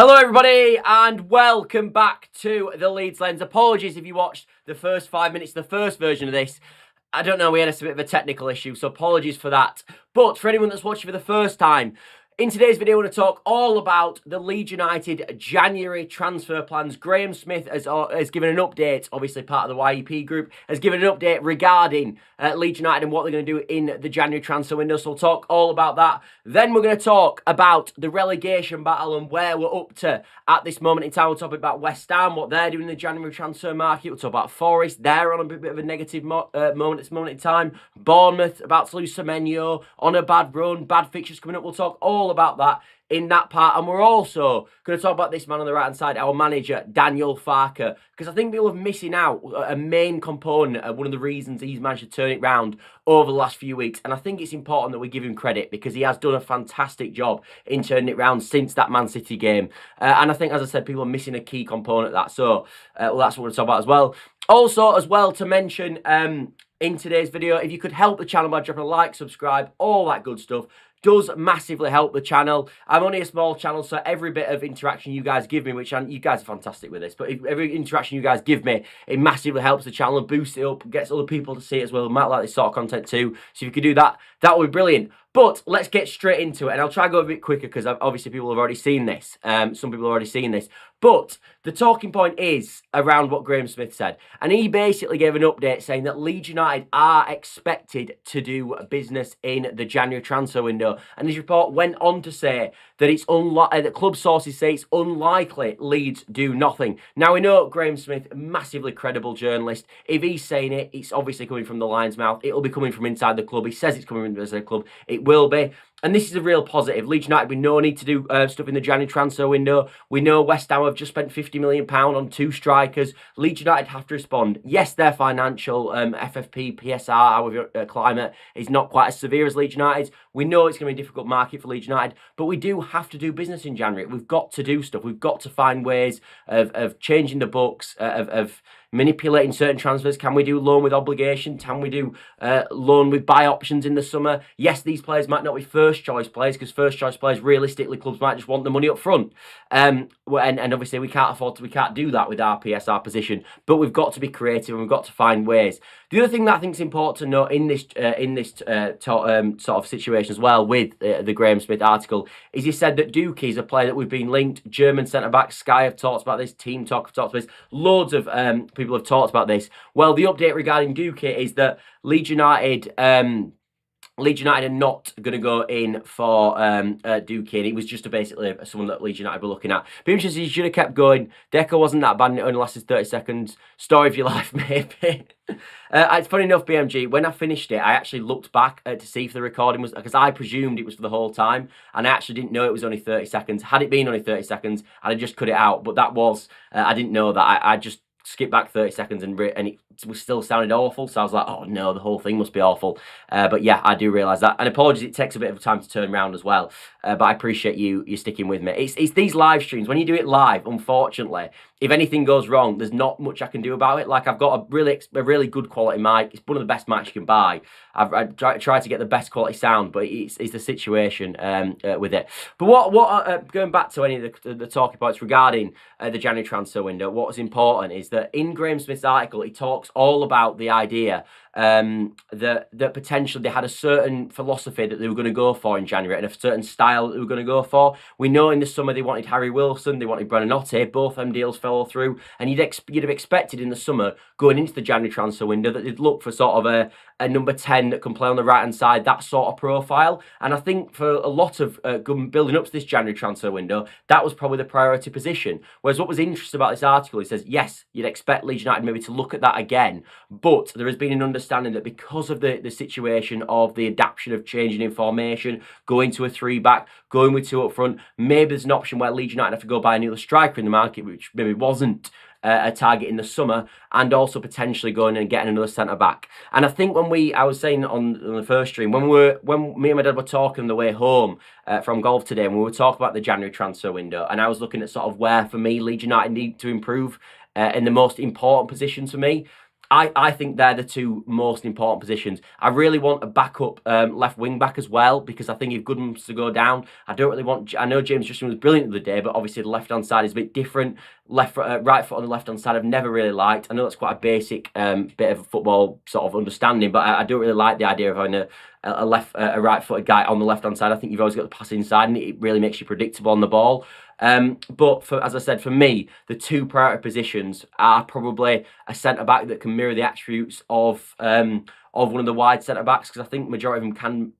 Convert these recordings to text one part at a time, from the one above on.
Hello everybody and welcome back to the Leeds Lens. Apologies if you watched the first 5 minutes, the first version of this. I don't know, we had a bit of a technical issue, so apologies for that. But for anyone that's watching for the first time, in today's video, I want to talk all about the Leeds United January transfer plans. Graham Smyth has given an update, obviously part of the YEP group, has given an update regarding Leeds United and what they're going to do in the January transfer window. So we'll talk all about that. Then we're going to talk about the relegation battle and where we're up to at this moment in time. We'll talk about West Ham, what they're doing in the January transfer market. We'll talk about Forest. They're on a bit of a negative moment at this moment in time. Bournemouth about to lose Semenyo, on a bad run, bad fixtures coming up. We'll talk all about that in that part, and we're also going to talk about this man on the right hand side, our manager Daniel Farke, because I think people are missing out a main component, one of the reasons he's managed to turn it round over the last few weeks. And I think it's important that we give him credit because he has done a fantastic job in turning it round since that Man City game. And I think, as I said, people are missing a key component of that. So well, that's what we're going to talk about as well. Also, as well, to mention in today's video, if you could help the channel by dropping a like, subscribe, all that good stuff, does massively help the channel. I'm only a small channel, so every bit of interaction you guys give me, which you guys are fantastic with this, but every interaction you guys give me, it massively helps the channel and boosts it up, gets other people to see it as well, who might like this sort of content too. So if you could do that, that would be brilliant. But let's get straight into it, and I'll try to go a bit quicker because obviously people have already seen this. Some people have already seen this. But the talking point is around what Graham Smyth said. And he basically gave an update saying that Leeds United are expected to do business in the January transfer window. And his report went on to say that it's unlikely, that club sources say it's unlikely Leeds do nothing. Now, we know Graham Smyth, massively credible journalist. If he's saying it, it's obviously coming from the lion's mouth. It'll be coming from inside the club. He says it's coming from inside the club. It will be. And this is a real positive. Leeds United, we no need to do stuff in the January transfer window. We know West Ham have just spent £50 million on 2 strikers. Leeds United have to respond. Yes, their financial FFP, PSR, however climate is not quite as severe as Leeds United's. We know it's going to be a difficult market for Leeds United, but we do have to do business in January. We've got to do stuff. We've got to find ways of changing the books, of manipulating certain transfers. Can we do loan with obligation? Can we do loan with buy options in the summer? Yes, these players might not be first choice players because first choice players, realistically, clubs might just want the money up front. And obviously we can't do that with our PSR position. But we've got to be creative and we've got to find ways. The other thing that I think is important to note in this sort of situation as well with the Graham Smyth article is he said that Dookie is a player that we've been linked. German centre back Sky have talked about this. Team Talk have talked about this. Loads of people have talked about this. Well, the update regarding Dookie is that Leeds United are not going to go in for Dookie, and it was just basically someone that Leeds United were looking at. Be interested, he should have kept going. Deco wasn't that bad, and it only lasted 30 seconds. Story of your life, maybe. It's funny enough, BMG, when I finished it, I actually looked back to see if the recording was, because I presumed it was for the whole time, and I actually didn't know it was only 30 seconds. Had it been only 30 seconds, I'd have just cut it out, but that was, I didn't know that. I just skipped back 30 seconds and it was still sounded awful, so I was like, oh no, the whole thing must be awful. But yeah, I do realise that, and apologies, it takes a bit of time to turn around as well, but I appreciate you sticking with me. It's these live streams, when you do it live, unfortunately, if anything goes wrong, there's not much I can do about it. Like, I've got a really good quality mic. It's one of the best mics you can buy. I've tried to get the best quality sound, but it's the situation with it. But what going back to any of the talking points regarding the January transfer window, what was important is that in Graham Smith's article, he talks all about the idea that potentially they had a certain philosophy that they were going to go for in January and a certain style that they were going to go for. We know in the summer they wanted Harry Wilson, they wanted Brennan-Otte, both them deals fell through, and you'd have expected in the summer going into the January transfer window that they'd look for sort of a number 10 that can play on the right hand side, that sort of profile. And I think for a lot of building up to this January transfer window, that was probably the priority position. Whereas what was interesting about this article, he says, yes, you'd expect Leeds United maybe to look at that again, but there has been an understanding that because of the situation of the adaptation of changing in formation, going to a 3-back, going with 2 up front, maybe there's an option where Leeds United have to go buy another striker in the market, which maybe wasn't a target in the summer, and also potentially going and getting another centre back. And I think I was saying on the first stream, when me and my dad were talking on the way home from golf today, and we were talking about the January transfer window, and I was looking at sort of where for me Leeds United need to improve in the most important positions for me. I think they're the two most important positions. I really want a backup left wing back as well, because I think if Goodman's to go down, I don't really want. I know James Justin was brilliant the other day, but obviously the left hand side is a bit different. Right foot on the left hand side, I've never really liked. I know that's quite a basic bit of football sort of understanding, but I don't really like the idea of having a right footed guy on the left hand side. I think you've always got the pass inside, and it really makes you predictable on the ball. But as I said, for me, the two priority positions are probably a centre back that can mirror the attributes of one of the wide centre backs, because I think majority of them can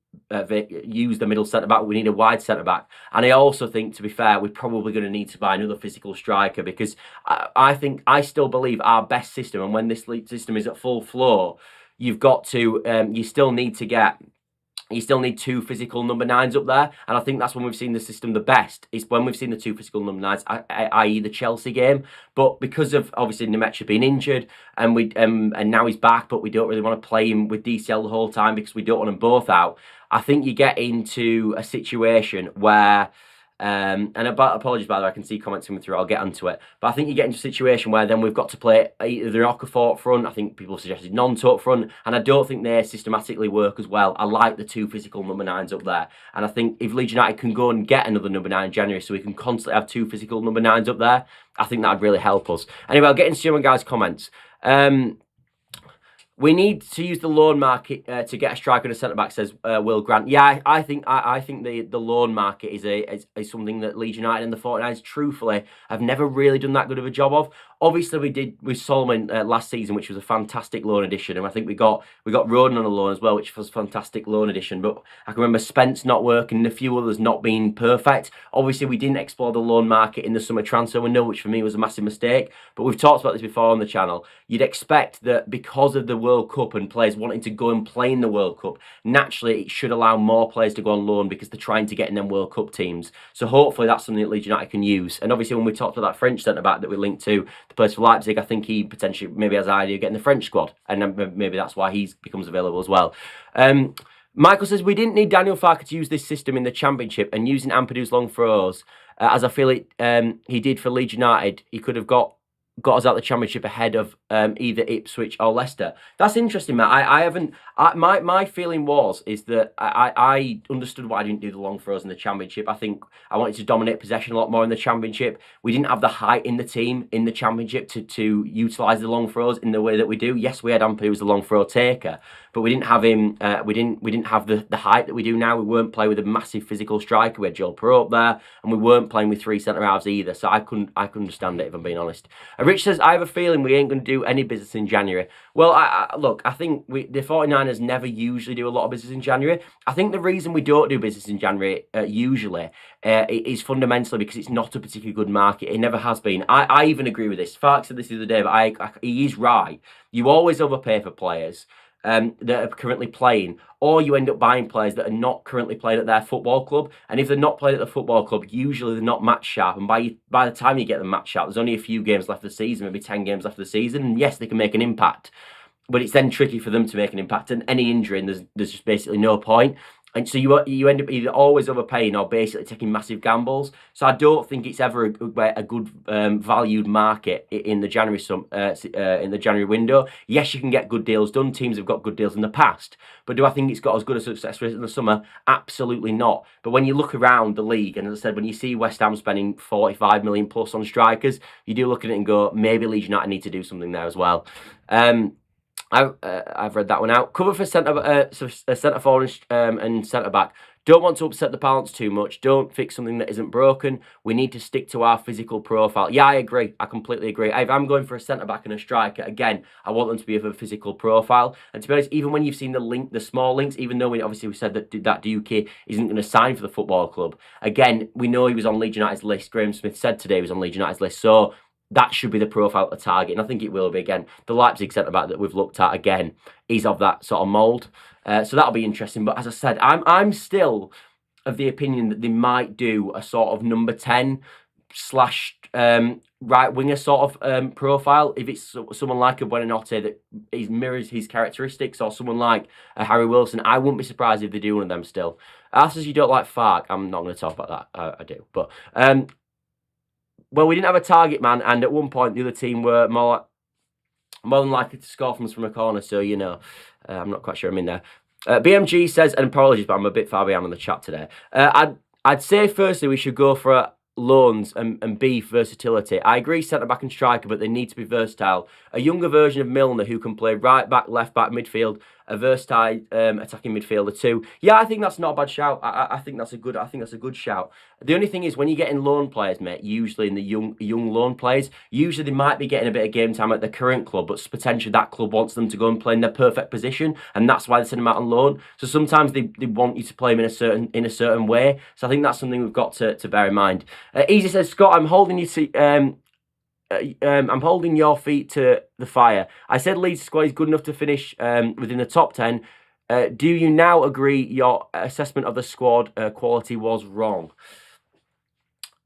use the middle centre back. We need a wide centre back, and I also think, to be fair, we're probably going to need to buy another physical striker, because I still believe our best system, and when this league system is at full flow, you've got to you still need two physical number 9s up there, and I think that's when we've seen the system the best, is when we've seen the two physical number 9s, i.e. the Chelsea game. But because of obviously Nemecha being injured, and now he's back, but we don't really want to play him with DCL the whole time because we don't want them both out, I think you get into a situation where apologies by the way, I can see comments coming through, I'll get onto it. But I think you get into a situation where then we've got to play either Okafor up front. I think people suggested Gnonto up front, and I don't think they systematically work as well. I like the two physical number 9s up there, and I think if Leeds United can go and get another number 9 in January, so we can constantly have two physical number 9s up there, I think that'd really help us. Anyway, I'll get into some of guys' comments. We need to use the loan market to get a striker and a centre back, says Will Grant. Yeah, I think the loan market is something that Leeds United and the 49ers, truthfully, have never really done that good of a job of. Obviously, we did with Solomon last season, which was a fantastic loan addition, and I think we got Roden on a loan as well, which was a fantastic loan addition. But I can remember Spence not working and a few others not being perfect. Obviously, we didn't explore the loan market in the summer transfer window, which for me was a massive mistake. But we've talked about this before on the channel. You'd expect that because of the World Cup and players wanting to go and play in the World Cup, naturally it should allow more players to go on loan because they're trying to get in them World Cup teams. So hopefully that's something that Leeds United can use. And obviously when we talked about that French centre-back that we linked to, the plays for Leipzig, I think he potentially maybe has an idea of getting the French squad, and then maybe that's why he becomes available as well. Michael says, we didn't need Daniel Farke to use this system in the Championship, and using Ampadu's long throws, as I feel he did for Leeds United, he could have got us out the Championship ahead of either Ipswich or Leicester. That's interesting, Matt. My feeling is that I understood why I didn't do the long throws in the Championship. I think I wanted to dominate possession a lot more in the Championship. We didn't have the height in the team in the Championship to utilise the long throws in the way that we do. Yes, we had Ampadu, who was the long throw taker, but we didn't have him. We didn't have the height that we do now. We weren't playing with a massive physical striker. We had Joel Perot up there, and we weren't playing with 3 centre halves either. So I couldn't understand it, if I'm being honest. Rich says, I have a feeling we ain't going to do any business in January. Well, look, I think the 49ers never usually do a lot of business in January. I think the reason we don't do business in January usually is fundamentally because it's not a particularly good market. It never has been. I even agree with this. Farke said this the other day, but he is right. You always overpay for players that are currently playing, or you end up buying players that are not currently playing at their football club. And if they're not playing at the football club, usually they're not match sharp. And by the time you get them match sharp, there's only a few games left of the season, maybe 10 games left of the season. And yes, they can make an impact, but it's then tricky for them to make an impact. And any injury, and there's just basically no point. And so you end up either always overpaying or basically taking massive gambles. So I don't think it's ever a good valued market in the January window. Yes, you can get good deals done. Teams have got good deals in the past, but do I think it's got as good a success rate in the summer? Absolutely not. But when you look around the league, and as I said, when you see West Ham spending 45 million plus on strikers, you do look at it and go, maybe Leeds United need to do something there as well. I've read that one out. Cover for centre forward and centre back. Don't want to upset the balance too much. Don't fix something that isn't broken. We need to stick to our physical profile. Yeah, I agree. I completely agree. If I'm going for a centre back and a striker, again, I want them to be of a physical profile. And to be honest, even when you've seen the small links, even though we said that Duke isn't going to sign for the football club, again, we know he was on Leeds United's list. Graham Smyth said today he was on Leeds United's list. So that should be the profile to target, and I think it will be. Again, the Leipzig centre-back that we've looked at, again, is of that sort of mould. So that'll be interesting. But as I said, I'm still of the opinion that they might do a sort of number 10 / right winger sort of profile. If it's someone like a Buonanotte that mirrors his characteristics, or someone like a Harry Wilson, I wouldn't be surprised if they do one of them still. As you don't like Farke, I'm not going to talk about that. I do. But well, we didn't have a target man, and at one point the other team were more More than likely to score from a corner, so you know, I'm not quite sure I'm in there. BMG says, and apologies, but I'm a bit far behind on the chat today. I'd say firstly we should go for loans and B, versatility. I agree centre back and striker, but they need to be versatile. A younger version of Milner who can play right back, left back, midfield, a versatile attacking midfielder too. Yeah, I think that's not a bad shout. I think that's a good shout. The only thing is when you get in loan players, mate, usually in the young loan players, usually they might be getting a bit of game time at their current club, but potentially that club wants them to go and play in their perfect position, and that's why they send them out on loan. So sometimes they want you to play them in a certain way. So I think that's something we've got to bear in mind. Easy says, Scott, I'm holding you to I'm holding your feet to the fire. I said Leeds' squad is good enough to finish within the top 10. Do you now agree your assessment of the squad quality was wrong?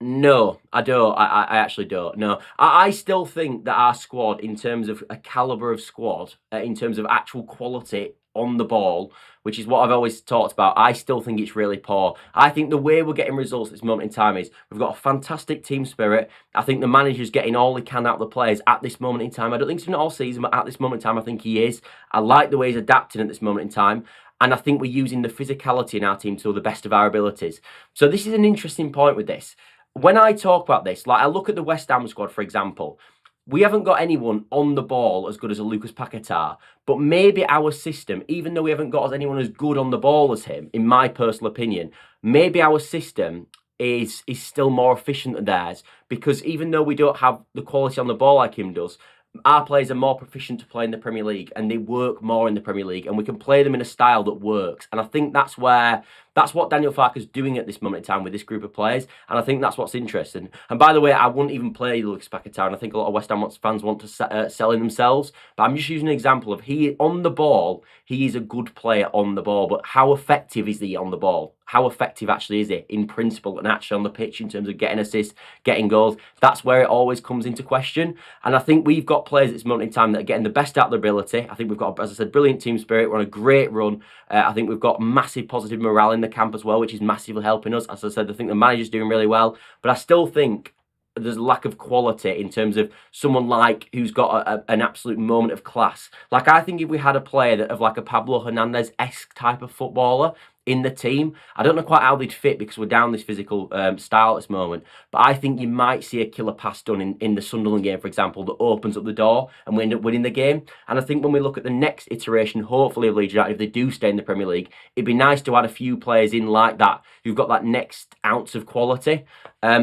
No, I don't. I actually don't. No, I still think that our squad, in terms of a calibre of squad, in terms of actual quality on the ball, which is what I've always talked about, I still think it's really poor. I think the way we're getting results at this moment in time is we've got a fantastic team spirit. I think the manager's getting all he can out of the players at this moment in time. I don't think he's been all season, but at this moment in time, I think he is. I like the way he's adapting at this moment in time. And I think we're using the physicality in our team to the best of our abilities. So this is an interesting point with this. When I talk about this, like I look at the West Ham squad, for example, we haven't got anyone on the ball as good as a Lucas Paquetá, but maybe our system, even though we haven't got anyone as good on the ball as him, in my personal opinion, maybe our system is still more efficient than theirs, because even though we don't have the quality on the ball like him does, our players are more proficient to play in the Premier League and they work more in the Premier League, and we can play them in a style that works. And I think that's what Daniel Farke is doing at this moment in time with this group of players, and I think that's what's interesting. And by the way, I wouldn't even play Lucas Paquetá, and I think a lot of West Ham fans want to sell in themselves, but I'm just using an example of on the ball, he is a good player on the ball, but how effective is he on the ball? How effective actually is he in principle and actually on the pitch in terms of getting assists, getting goals? That's where it always comes into question. And I think we've got players at this moment in time that are getting the best out of their ability. I think we've got, as I said, brilliant team spirit. We're on a great run. I think we've got massive positive morale in the camp as well, which is massively helping us. As I said, I think the manager's doing really well. But I still think there's a lack of quality in terms of someone like who's got an absolute moment of class. Like, I think if we had a player that of like a Pablo Hernandez-esque type of footballer in the team, I don't know quite how they'd fit because we're down this physical style at this moment, but I think you might see a killer pass done in the Sunderland game, for example, that opens up the door and we end up winning the game. And I think when we look at the next iteration, hopefully of Leeds United, if they do stay in the Premier League, it'd be nice to add a few players in like that who've got that next ounce of quality,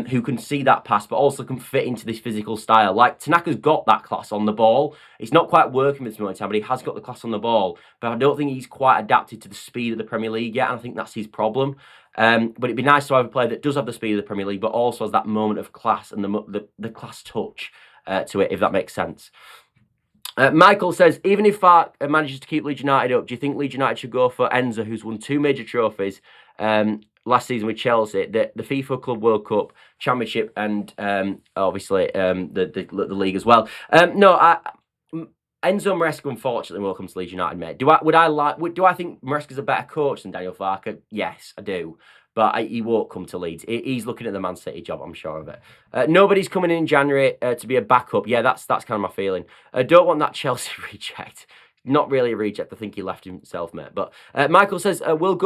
who can see that pass but also can fit into this physical style. Like, Tanaka's got that class on the ball. It's not quite working with this moment in time, but he has got the class on the ball. But I don't think he's quite adapted to the speed of the Premier League yet, and I think that's his problem. But it'd be nice to have a player that does have the speed of the Premier League, but also has that moment of class and the class touch to it, if that makes sense. Michael says, even if Farke manages to keep Leeds United up, do you think Leeds United should go for Enzo, who's won 2 major trophies last season with Chelsea, the FIFA Club World Cup, Championship, and obviously the league as well? No, Enzo Maresca, unfortunately, will come to Leeds United, mate. Do I think Maresca's a better coach than Daniel Farke? Yes, I do. But he won't come to Leeds. He's looking at the Man City job, I'm sure of it. Nobody's coming in January to be a backup. Yeah, that's kind of my feeling. I don't want that Chelsea reject. Not really a reject. I think he left himself, mate. But Michael says, will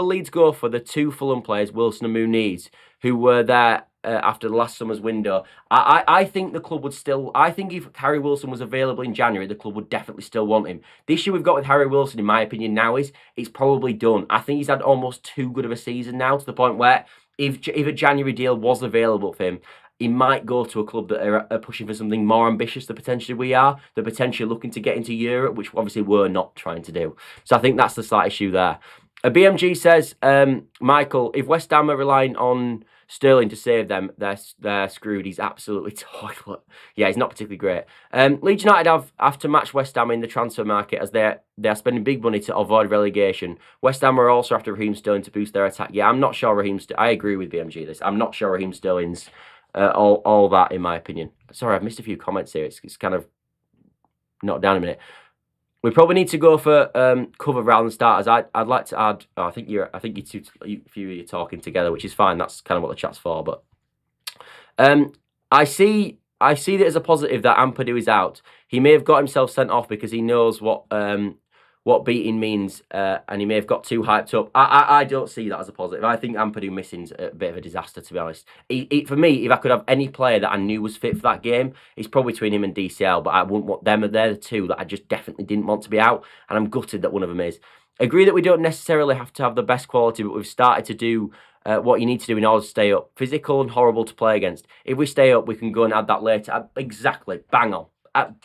Leeds go for the 2 Fulham players, Wilson and Muniz, who were there after the last summer's window? I think the club would still... I think if Harry Wilson was available in January, the club would definitely still want him. The issue we've got with Harry Wilson, in my opinion, now is it's probably done. I think he's had almost too good of a season now, to the point where if a January deal was available for him, he might go to a club that are pushing for something more ambitious than potentially we are. They're potentially looking to get into Europe, which obviously we're not trying to do. So I think that's the slight issue there. BMG says, Michael, if West Ham are relying on Sterling to save them, they're screwed. He's absolutely toilet. Yeah, he's not particularly great. Leeds United have to match West Ham in the transfer market, as they're spending big money to avoid relegation. West Ham are also after Raheem Sterling to boost their attack. Yeah, I'm not sure I agree with BMG this. I'm not sure Raheem Sterling's all that, in my opinion. Sorry, I've missed a few comments here. It's kind of not down a minute. We probably need to go for cover rather than starters. I'd like to add. I think you few of you talking together, which is fine. That's kind of what the chat's for. But I see I see it as a positive that Ampadu is out. He may have got himself sent off because he knows what beating means, and he may have got too hyped up. I don't see that as a positive. I think Ampadu missing's a bit of a disaster, to be honest. For me, if I could have any player that I knew was fit for that game, it's probably between him and DCL, but I wouldn't want them. They're the two that I just definitely didn't want to be out, and I'm gutted that one of them is. Agree that we don't necessarily have to have the best quality, but we've started to do what you need to do in order to stay up. Physical and horrible to play against. If we stay up, we can go and add that later. Exactly. Bang on.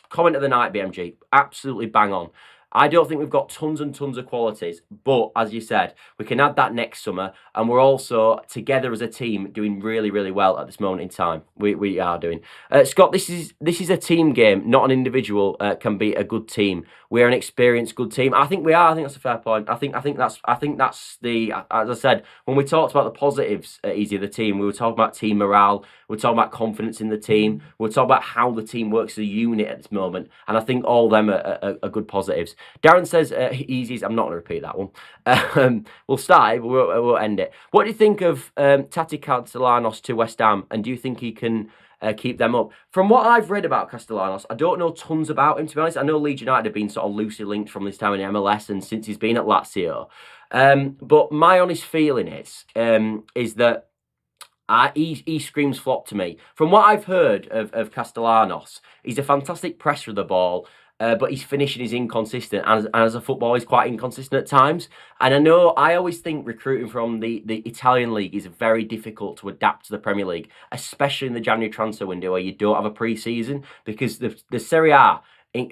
Comment of the night, BMG. Absolutely bang on. I don't think we've got tons and tons of qualities, but as you said, we can add that next summer, and we're also together as a team doing really, really well at this moment in time. We are doing. Scott, this is a team game, not an individual can be a good team. We're an experienced good team. I think we are. I think that's a fair point. I think that's the, as I said, when we talked about the positives at Easy the team, we were talking about team morale, we were talking about confidence in the team, we were talking about how the team works as a unit at this moment, and I think all of them are good positives. Darren says Easy's. I'm not going to repeat that one. We'll start it, but we'll end it. What do you think of Tati Castellanos to West Ham, and do you think he can keep them up? From what I've read about Castellanos, I don't know tons about him, to be honest. I know Leeds United have been sort of loosely linked from this time in MLS and since he's been at Lazio. But my honest feeling is that he screams flop to me. From what I've heard of Castellanos, he's a fantastic presser of the ball, but his finishing is inconsistent, and as a footballer, he's quite inconsistent at times. And I always think recruiting from the Italian league is very difficult to adapt to the Premier League, especially in the January transfer window where you don't have a pre-season, because the Serie A,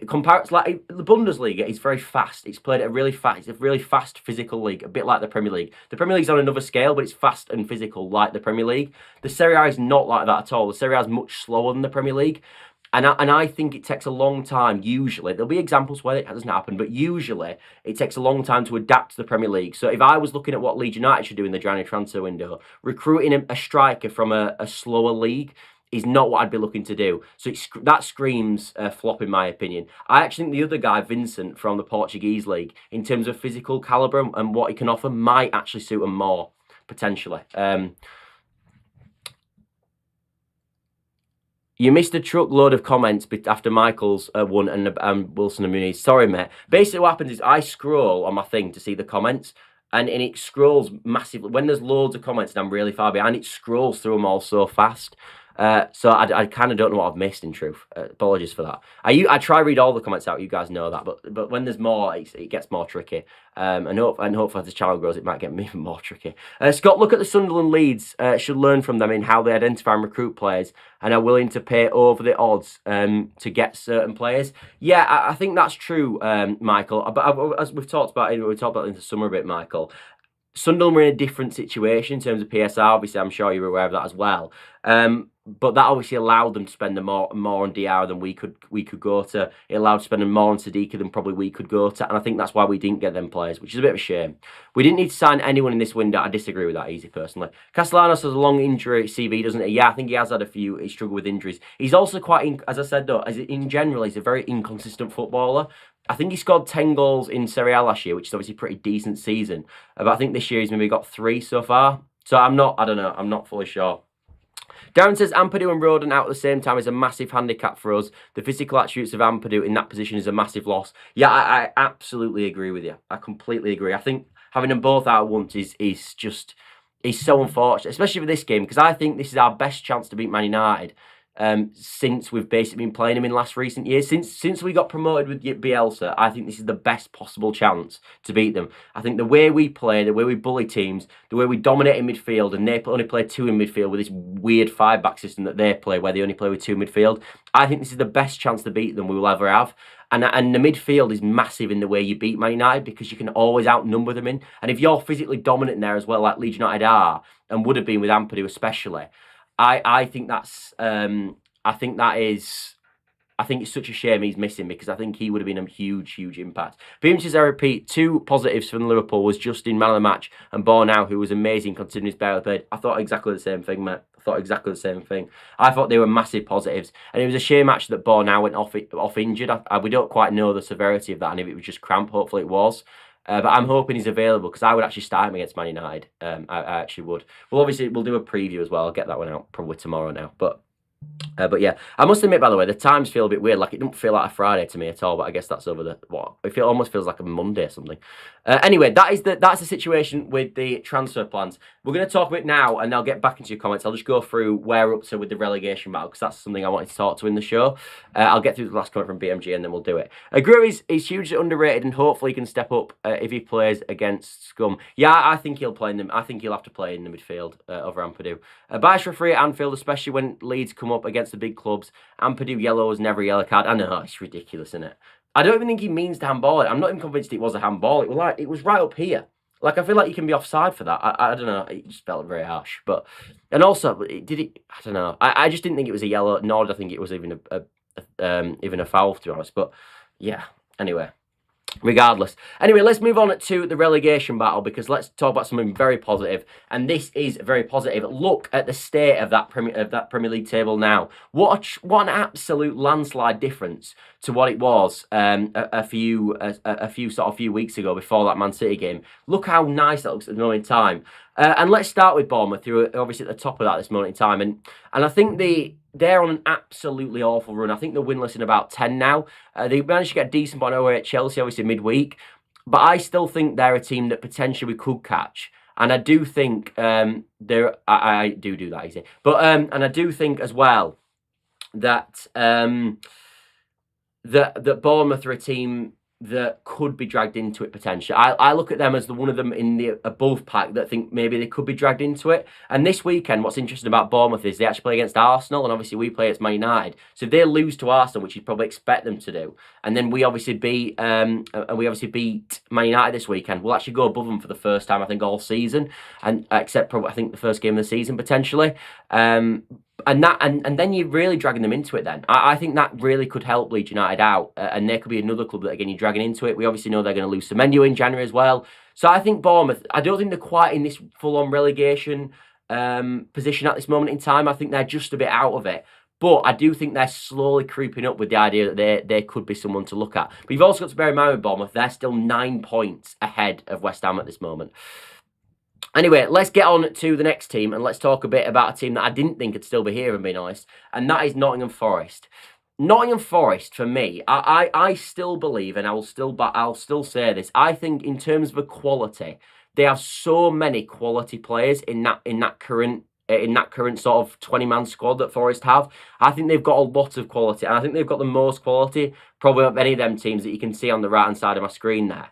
compared like the Bundesliga, is very fast. It's played at a really fast. It's a really fast physical league, a bit like the Premier League. The Premier League's on another scale, but it's fast and physical like the Premier League. The Serie A is not like that at all. The Serie A is much slower than the Premier League. And I think it takes a long time, usually. There'll be examples where it doesn't happen, but usually it takes a long time to adapt to the Premier League. So if I was looking at what Leeds United should do in the January transfer window, recruiting a striker from a slower league is not what I'd be looking to do. So that screams flop, in my opinion. I actually think the other guy, Vincent, from the Portuguese league, in terms of physical calibre and what he can offer, might actually suit him more, potentially. You missed a truckload of comments after Michael's one and Wilson and Muniz. Sorry, mate. Basically, what happens is I scroll on my thing to see the comments, and it scrolls massively. When there's loads of comments and I'm really far behind, it scrolls through them all so fast. So I kind of don't know what I've missed, in truth. Apologies for that. I try to read all the comments out, you guys know that, but when there's more, it gets more tricky. And hopefully as the channel grows, it might get even more tricky. Scott, look at the Sunderland Leeds. Should learn from them in how they identify and recruit players and are willing to pay over the odds to get certain players. Yeah, I think that's true, Michael. But as we've talked about it in the summer a bit, Michael. Sunderland were in a different situation in terms of PSR. Obviously, I'm sure you're aware of that as well. But that obviously allowed them to spend more on DR than we could go to. It allowed spending more on Sadiqa than probably we could go to. And I think that's why we didn't get them players, which is a bit of a shame. We didn't need to sign anyone in this window. I disagree with that, Easy, personally. Castellanos has a long injury CV, doesn't he? Yeah, I think he has had a few. He struggled with injuries. He's also quite, as I said, though, in general, he's a very inconsistent footballer. I think he scored 10 goals in Serie A last year, which is obviously a pretty decent season. But I think this year he's maybe got 3 so far. So I don't know. I'm not fully sure. Darren says Ampadu and Rodon out at the same time is a massive handicap for us. The physical attributes of Ampadu in that position is a massive loss. Yeah, I absolutely agree with you. I completely agree. I think having them both out at once is so unfortunate, especially for this game, because I think this is our best chance to beat Man United since we've basically been playing him in recent years. Since we got promoted with Bielsa, I think this is the best possible chance to beat them. I think the way we play, the way we bully teams, the way we dominate in midfield, and they only play 2 in midfield with this weird 5-back system that they play, where they only play with 2 midfield. I think this is the best chance to beat them we will ever have. And the midfield is massive in the way you beat Man United, because you can always outnumber them in. And if you're physically dominant in there as well, like Leeds United are, and would have been with Ampadu especially, I think it's such a shame he's missing, because I think he would have been a huge impact. Beams, I repeat, 2 positives from Liverpool was Justin, man of the match, and Bornau, who was amazing considering he's barely played. I thought exactly the same thing, mate. I thought they were massive positives, and it was a shame actually that Bornau went off injured. We don't quite know the severity of that, and if it was just cramp, hopefully it was. But I'm hoping he's available, because I would actually start him against Man United. I actually would. Well, obviously, we'll do a preview as well. I'll get that one out probably tomorrow now. But But yeah, I must admit, by the way, the times feel a bit weird. Like, it doesn't feel like a Friday to me at all, but I guess that's over the, what? It almost feels like a Monday or something. Anyway, that's the situation with the transfer plans. We're going to talk about it now, and I'll get back into your comments. I'll just go through where we're up to with the relegation battle, because that's something I wanted to talk to in the show. I'll get through the last comment from BMG, and then we'll do it. Grew is hugely underrated, and hopefully he can step up if he plays against Scum. Yeah, I think he'll play in them. I think he'll have to play in the midfield over Ampadu. Bias referee at Anfield, especially when Leeds come up against the big clubs. Ampadu yellow is never a yellow card. I know, it's ridiculous, isn't it? I don't even think he means to handball it. I'm not even convinced it was a handball. It was right up here. Like, I feel like you can be offside for that. I don't know. It just felt very harsh. But, and also, did it? I don't know. I just didn't think it was a yellow, nor did I think it was even a foul, to be honest. But yeah. Anyway. Regardless. Anyway, let's move on to the relegation battle, because let's talk about something very positive, and this is very positive. Look at the state of that Premier League table now. What an absolute landslide difference to what it was a few weeks ago before that Man City game. Look how nice that looks at the moment in time. And let's start with Bournemouth, who are obviously at the top of that this moment in time, and I think they're on an absolutely awful run. I think they're winless in about 10 now. They managed to get a decent point away at Chelsea, obviously midweek. But I still think they're a team that potentially we could catch. And I do think I do that easy. But and I do think as well that that Bournemouth are a team that could be dragged into it potentially. I look at them as one of them in the above pack that think maybe they could be dragged into it. And this weekend, what's interesting about Bournemouth is they actually play against Arsenal, and obviously we play against Man United. So if they lose to Arsenal, which you'd probably expect them to do, and then we obviously beat Man United this weekend, we'll actually go above them for the first time I think all season, and except probably I think the first game of the season potentially. And then you're really dragging them into it then. I think that really could help Leeds United out. And there could be another club that, again, you're dragging into it. We obviously know they're going to lose Semenyo in January as well. So I think Bournemouth, I don't think they're quite in this full-on relegation position at this moment in time. I think they're just a bit out of it. But I do think they're slowly creeping up with the idea that they could be someone to look at. But you've also got to bear in mind with Bournemouth, they're still 9 points ahead of West Ham at this moment. Anyway, let's get on to the next team, and let's talk a bit about a team that I didn't think would still be here, if I'm being honest, and that is Nottingham Forest. Nottingham Forest, for me, I still believe, and I'll still say this, I think in terms of the quality, they have so many quality players in that current sort of 20-man squad that Forest have. I think they've got a lot of quality, and I think they've got the most quality probably of any of them teams that you can see on the right-hand side of my screen there.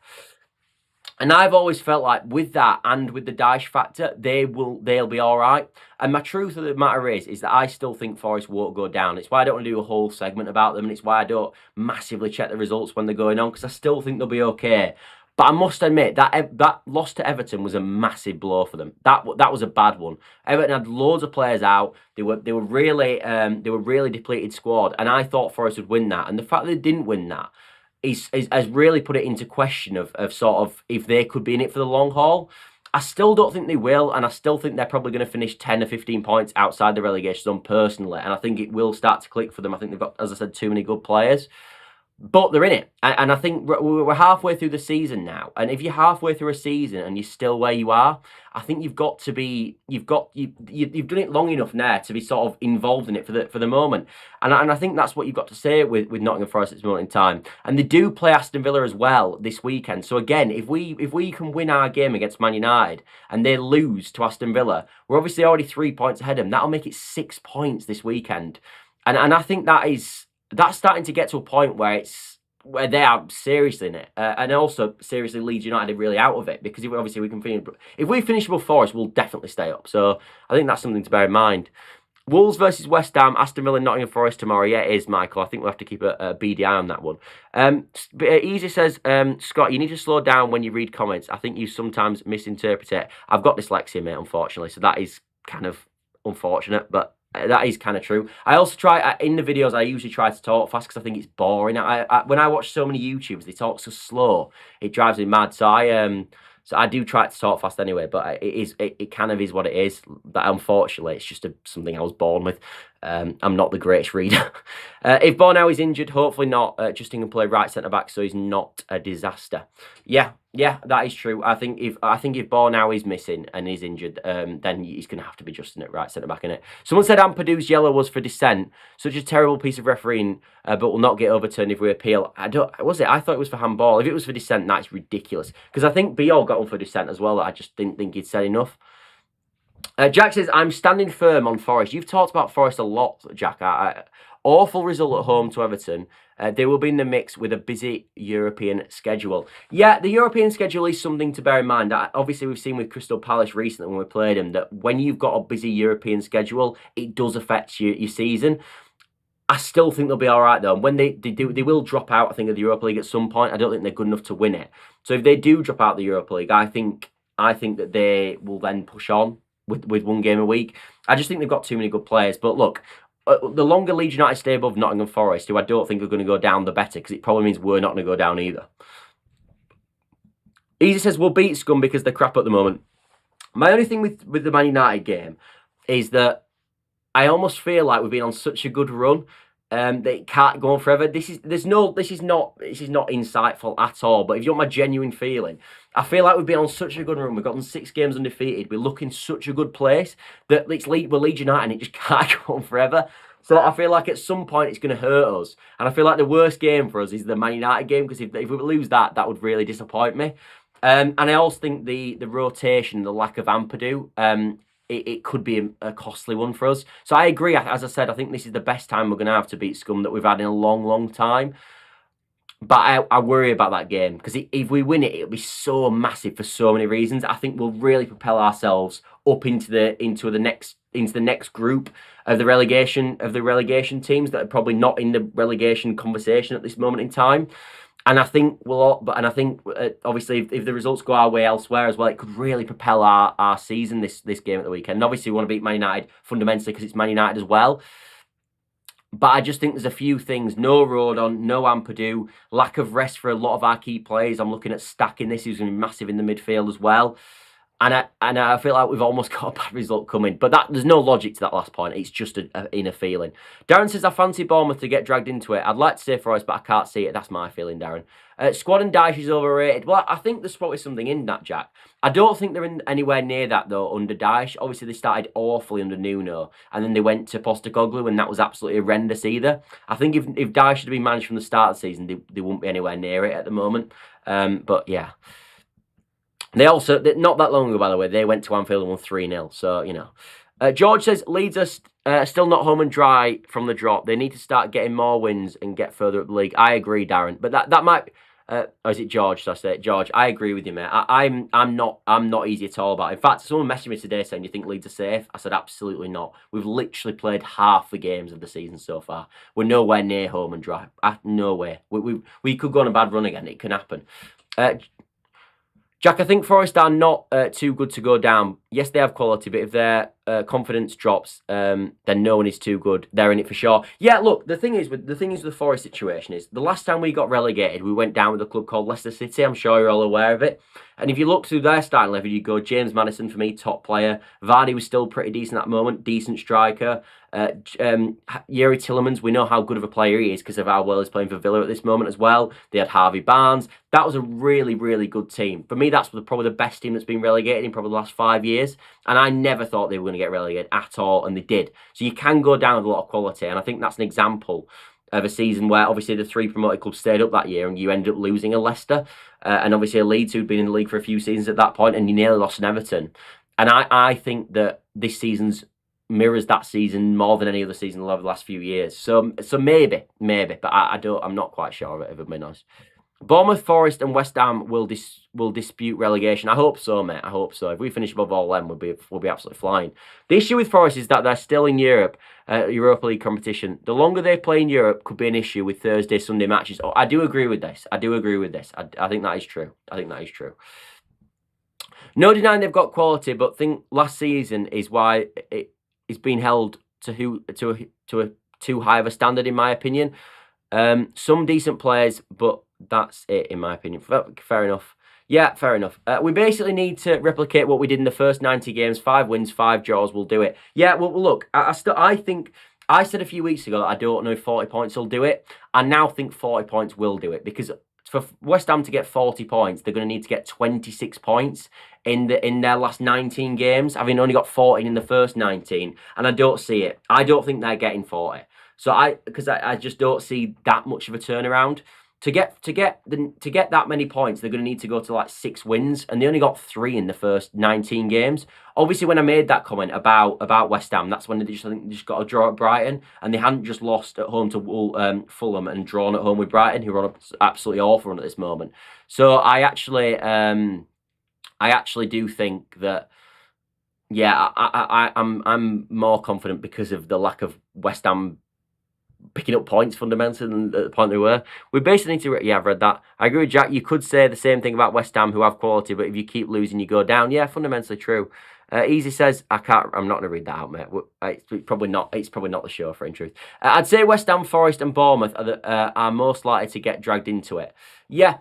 And I've always felt like with that and with the Dyche factor, they'll be all right. And my truth of the matter is that I still think Forest won't go down. It's why I don't want to do a whole segment about them, and it's why I don't massively check the results when they're going on, because I still think they'll be okay. But I must admit that loss to Everton was a massive blow for them. That was a bad one. Everton had loads of players out. They were really depleted squad, and I thought Forest would win that. And the fact that they didn't win that has really put it into question of sort of if they could be in it for the long haul. I still don't think they will, and I still think they're probably going to finish 10 or 15 points outside the relegation zone personally, and I think it will start to click for them. I think they've got, as I said, too many good players. But they're in it, and I think we're halfway through the season now. And if you're halfway through a season and you're still where you are, I think you've got to be, you've done it long enough now to be sort of involved in it for the moment. And I think that's what you've got to say with Nottingham Forest at this moment in time. And they do play Aston Villa as well this weekend. So again, if we can win our game against Man United and they lose to Aston Villa, we're obviously already 3 points ahead of them. That'll make it 6 points this weekend, and I think that's starting to get to a point where they are seriously in it, and also seriously Leeds United are really out of it, because obviously if we finish above Forest, we'll definitely stay up. So I think that's something to bear in mind. Wolves versus West Ham, Aston Villa, Nottingham Forest tomorrow. Yeah, it is, Michael. I think we'll have to keep a beady eye on that one. Easy says, Scott, you need to slow down when you read comments. I think you sometimes misinterpret it. I've got dyslexia, mate, unfortunately, so that is kind of unfortunate, but that is kind of true. I also try, in the videos, I usually try to talk fast because I think it's boring. When I watch so many YouTubers, they talk so slow, it drives me mad. So I do try to talk fast anyway, but it kind of is what it is. That unfortunately, it's just something I was born with. I'm not the greatest reader. If Bornau is injured, hopefully not. Justin can play right centre back, so he's not a disaster. Yeah, Yeah, that is true. I think if Bornau is missing and is injured, then he's going to have to be Justin at right centre back in it. Someone said Ampadu's yellow was for dissent. Such a terrible piece of refereeing, but will not get overturned if we appeal. I thought it was for handball. If it was for dissent, that's ridiculous. Because I think Biol got one for dissent as well. I just didn't think he'd said enough. Jack says, I'm standing firm on Forest. You've talked about Forest a lot, Jack. Awful result at home to Everton. They will be in the mix with a busy European schedule. Yeah, the European schedule is something to bear in mind. Obviously, we've seen with Crystal Palace recently when we played them that when you've got a busy European schedule, it does affect your season. I still think they'll be all right, though. And when they will drop out, I think, of the Europa League at some point. I don't think they're good enough to win it. So if they do drop out the Europa League, I think that they will then push on with one game a week. I just think they've got too many good players. But look, the longer Leeds United stay above Nottingham Forest, who I don't think are going to go down, the better, because it probably means we're not going to go down either. Easy says, we'll beat Scum because they're crap at the moment. My only thing with the Man United game is that I almost feel like we've been on such a good run that it can't go on forever. This is not insightful at all. But if you want my genuine feeling, I feel like we've been on such a good run. We've gotten 6 games undefeated. We're looking such a good place that we're Leeds United and it just can't go on forever. So I feel like at some point it's going to hurt us. And I feel like the worst game for us is the Man United game, because if we lose that would really disappoint me. And I also think the rotation, the lack of Ampadu, it could be a costly one for us. So I agree. As I said, I think this is the best time we're going to have to beat Scum that we've had in a long, long time. But I worry about that game, because if we win it, it'll be so massive for so many reasons. I think we'll really propel ourselves up into the next group of the relegation teams that are probably not in the relegation conversation at this moment in time. And I think obviously if the results go our way elsewhere as well, it could really propel our season this game at the weekend. And obviously we want to beat Man United fundamentally because it's Man United as well. But I just think there's a few things. No Rodon, no Ampadu, lack of rest for a lot of our key players. I'm looking at stacking this. He's going to be massive in the midfield as well. And I feel like we've almost got a bad result coming. But there's no logic to that last point. It's just an inner feeling. Darren says, I fancy Bournemouth to get dragged into it. I'd like to say Forest, but I can't see it. That's my feeling, Darren. Squad and Dyche is overrated. Well, I think there's probably something in that, Jack. I don't think they're anywhere near that, though, under Dyche. Obviously, they started awfully under Nuno. And then they went to Postecoglou, and that was absolutely horrendous either. I think if Dyche had been managed from the start of the season, they wouldn't be anywhere near it at the moment. But, yeah. They also, not that long ago, by the way, they went to Anfield and won 3-0. So, you know. George says, Leeds are still not home and dry from the drop. They need to start getting more wins and get further up the league. I agree, Darren. But that might... or is it George? Should I say it? George, I agree with you, mate. I'm not easy at all about it. In fact, someone messaged me today saying, do you think Leeds are safe? I said, absolutely not. We've literally played half the games of the season so far. We're nowhere near home and dry. No way. We could go on a bad run again. It can happen. Jack, I think Forest are not too good to go down. Yes, they have quality, but if their confidence drops, then no one is too good. They're in it for sure. Yeah, look, the thing is with the Forest situation is the last time we got relegated, we went down with a club called Leicester City. I'm sure you're all aware of it. And if you look through their starting level, you go James Maddison for me, top player. Vardy was still pretty decent at that moment, decent striker. Yuri Tillemans, we know how good of a player he is because of how well he's playing for Villa at this moment as well. They had Harvey Barnes. That was a really, really good team. For me, that's probably the best team that's been relegated in probably the last 5 years. And I never thought they were going to get relegated at all, and they did. So you can go down with a lot of quality, and I think that's an example of a season where obviously the 3 promoted clubs stayed up that year and you ended up losing a Leicester and obviously a Leeds who'd been in the league for a few seasons at that point, and you nearly lost an Everton. And I think that this season's mirrors that season more than any other season over the last few years. So maybe, but I'm not quite sure of it, if I'm being honest. Bournemouth, Forest and West Ham will dispute relegation. I hope so, mate. I hope so. If we finish above all them, we'll be absolutely flying. The issue with Forest is that they're still in Europe, Europa League competition. The longer they play in Europe could be an issue with Thursday, Sunday matches. Oh, I do agree with this. I think that is true. No denying they've got quality, but think last season is why it's been held to a too high of a standard, in my opinion. Some decent players, but that's it, in my opinion. Fair enough. Yeah, fair enough. We basically need to replicate what we did in the first 90 games. 5 wins, 5 draws. We'll do it. Yeah, well, look, I think I said a few weeks ago that I don't know if 40 points will do it. I now think 40 points will do it, because for West Ham to get 40 points, they're going to need to get 26 points in their last 19 games, having only got 14 in the first 19, and I don't see it. I don't think they're getting 40. So I just don't see that much of a turnaround. To get that many points, they're going to need to go to like 6 wins, and they only got 3 in the first 19 games. Obviously, when I made that comment about West Ham, that's when I think they just got a draw at Brighton, and they hadn't just lost at home to Fulham and drawn at home with Brighton, who are on an absolutely awful run at this moment. So I actually do think that. Yeah, I'm more confident because of the lack of West Ham picking up points fundamentally than at the point they were. We basically need to... Yeah, I've read that. I agree with Jack. You could say the same thing about West Ham, who have quality, but if you keep losing, you go down. Yeah, fundamentally true. Easy says, I'm not going to read that out, mate. It's probably not the show, for in truth. I'd say West Ham, Forest and Bournemouth are most likely to get dragged into it. Yeah,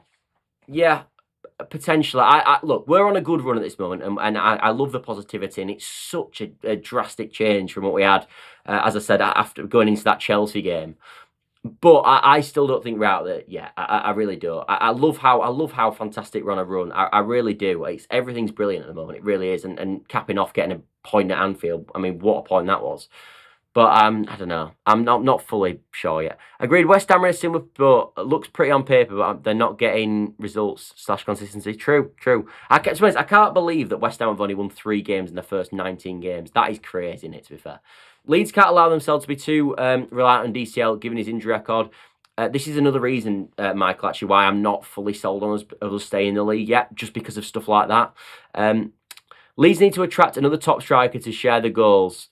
potentially. Look, we're on a good run at this moment, and I love the positivity, and it's such a drastic change from what we had, as I said, after going into that Chelsea game. But I still don't think we're out there. Yeah, I really do. I love how fantastic we're on a run. I really do. Everything's brilliant at the moment. It really is. And capping off getting a point at Anfield. I mean, what a point that was. But I don't know. I'm not fully sure yet. Agreed. West Ham are in a similar boat. It looks pretty on paper, but they're not getting results / consistency. True. I can't believe that West Ham have only won 3 games in the first 19 games. That is crazy, isn't it, to be fair? Leeds can't allow themselves to be too reliant on DCL, given his injury record. This is another reason, Michael, actually, why I'm not fully sold on us staying in the league yet, just because of stuff like that. Leeds need to attract another top striker to share the goals.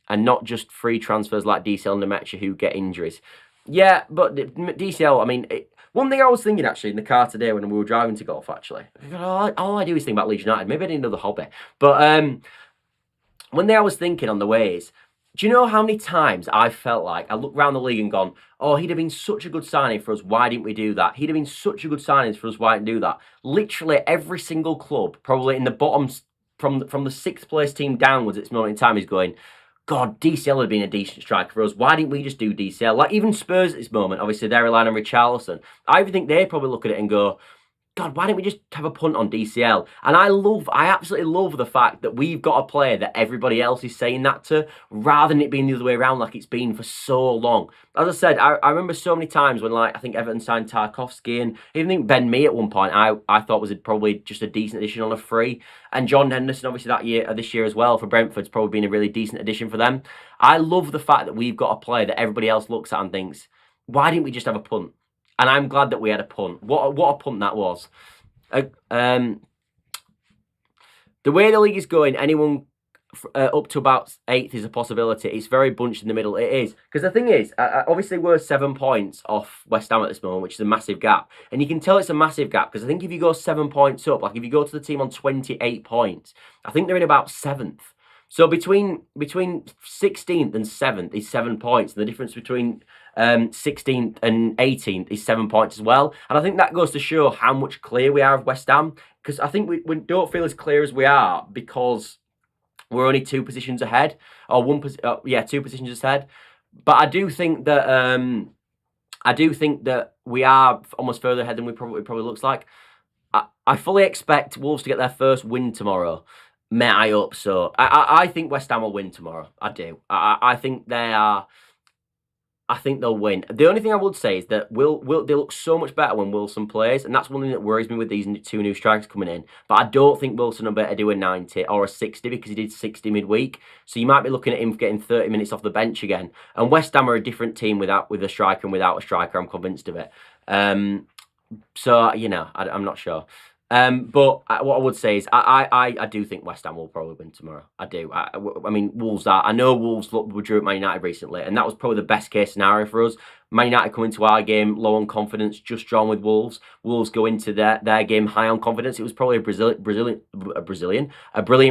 And not just free transfers like DCL and Nemecha who get injuries. Yeah, but DCL, I mean, one thing I was thinking actually in the car today when we were driving to golf, actually, all I do is think about Leeds United. Maybe I need another hobby. But one thing I was thinking on the way is, do you know how many times I felt like I looked around the league and gone, oh, he'd have been such a good signing for us. Why didn't we do that? He'd have been such a good signing for us. Why didn't we do that? Literally every single club, probably in the bottom, from the 6th place team downwards at this moment in time, is going, God, DCL had been a decent striker for us. Why didn't we just do DCL? Like, even Spurs at this moment, obviously, they're relying on Richarlison. I even think they probably look at it and go, God, why don't we just have a punt on DCL? And I absolutely love the fact that we've got a player that everybody else is saying that to, rather than it being the other way around like it's been for so long. As I said, I remember so many times when, like, I think Everton signed Tarkowski, and even think Ben Mee at one point I thought was probably just a decent addition on a free. And John Henderson, obviously, this year as well for Brentford's probably been a really decent addition for them. I love the fact that we've got a player that everybody else looks at and thinks, why didn't we just have a punt? And I'm glad that we had a punt. What a punt that was. The way the league is going, anyone up to about 8th is a possibility. It's very bunched in the middle. It is. Because the thing is, obviously we're 7 points off West Ham at this moment, which is a massive gap. And you can tell it's a massive gap because I think if you go 7 points up, like if you go to the team on 28 points, I think they're in about 7th. So between 16th and 7th is 7 points. And the difference between 16th and 18th is 7 points as well. And I think that goes to show how much clear we are of West Ham. Because I think we don't feel as clear as we are because we're only 2 positions ahead. Or 2 positions ahead. But I do think that we are almost further ahead than it probably looks like. I fully expect Wolves to get their first win tomorrow. Mate, I hope so. I think West Ham will win tomorrow. I do. I think they'll win. The only thing I would say is that they look so much better when Wilson plays, and that's one thing that worries me with these 2 new strikers coming in. But I don't think Wilson will better do a 90 or a 60 because he did 60 midweek. So you might be looking at him getting 30 minutes off the bench again. And West Ham are a different team with a striker and without a striker. I'm convinced of it. So, you know, I'm not sure. But what I would say is I do think West Ham will probably win tomorrow. I do. I mean, Wolves are. I know Wolves drew at Man United recently, and that was probably the best case scenario for us. Man United come into our game low on confidence, just drawn with Wolves. Wolves go into their game high on confidence. It was probably a brilliant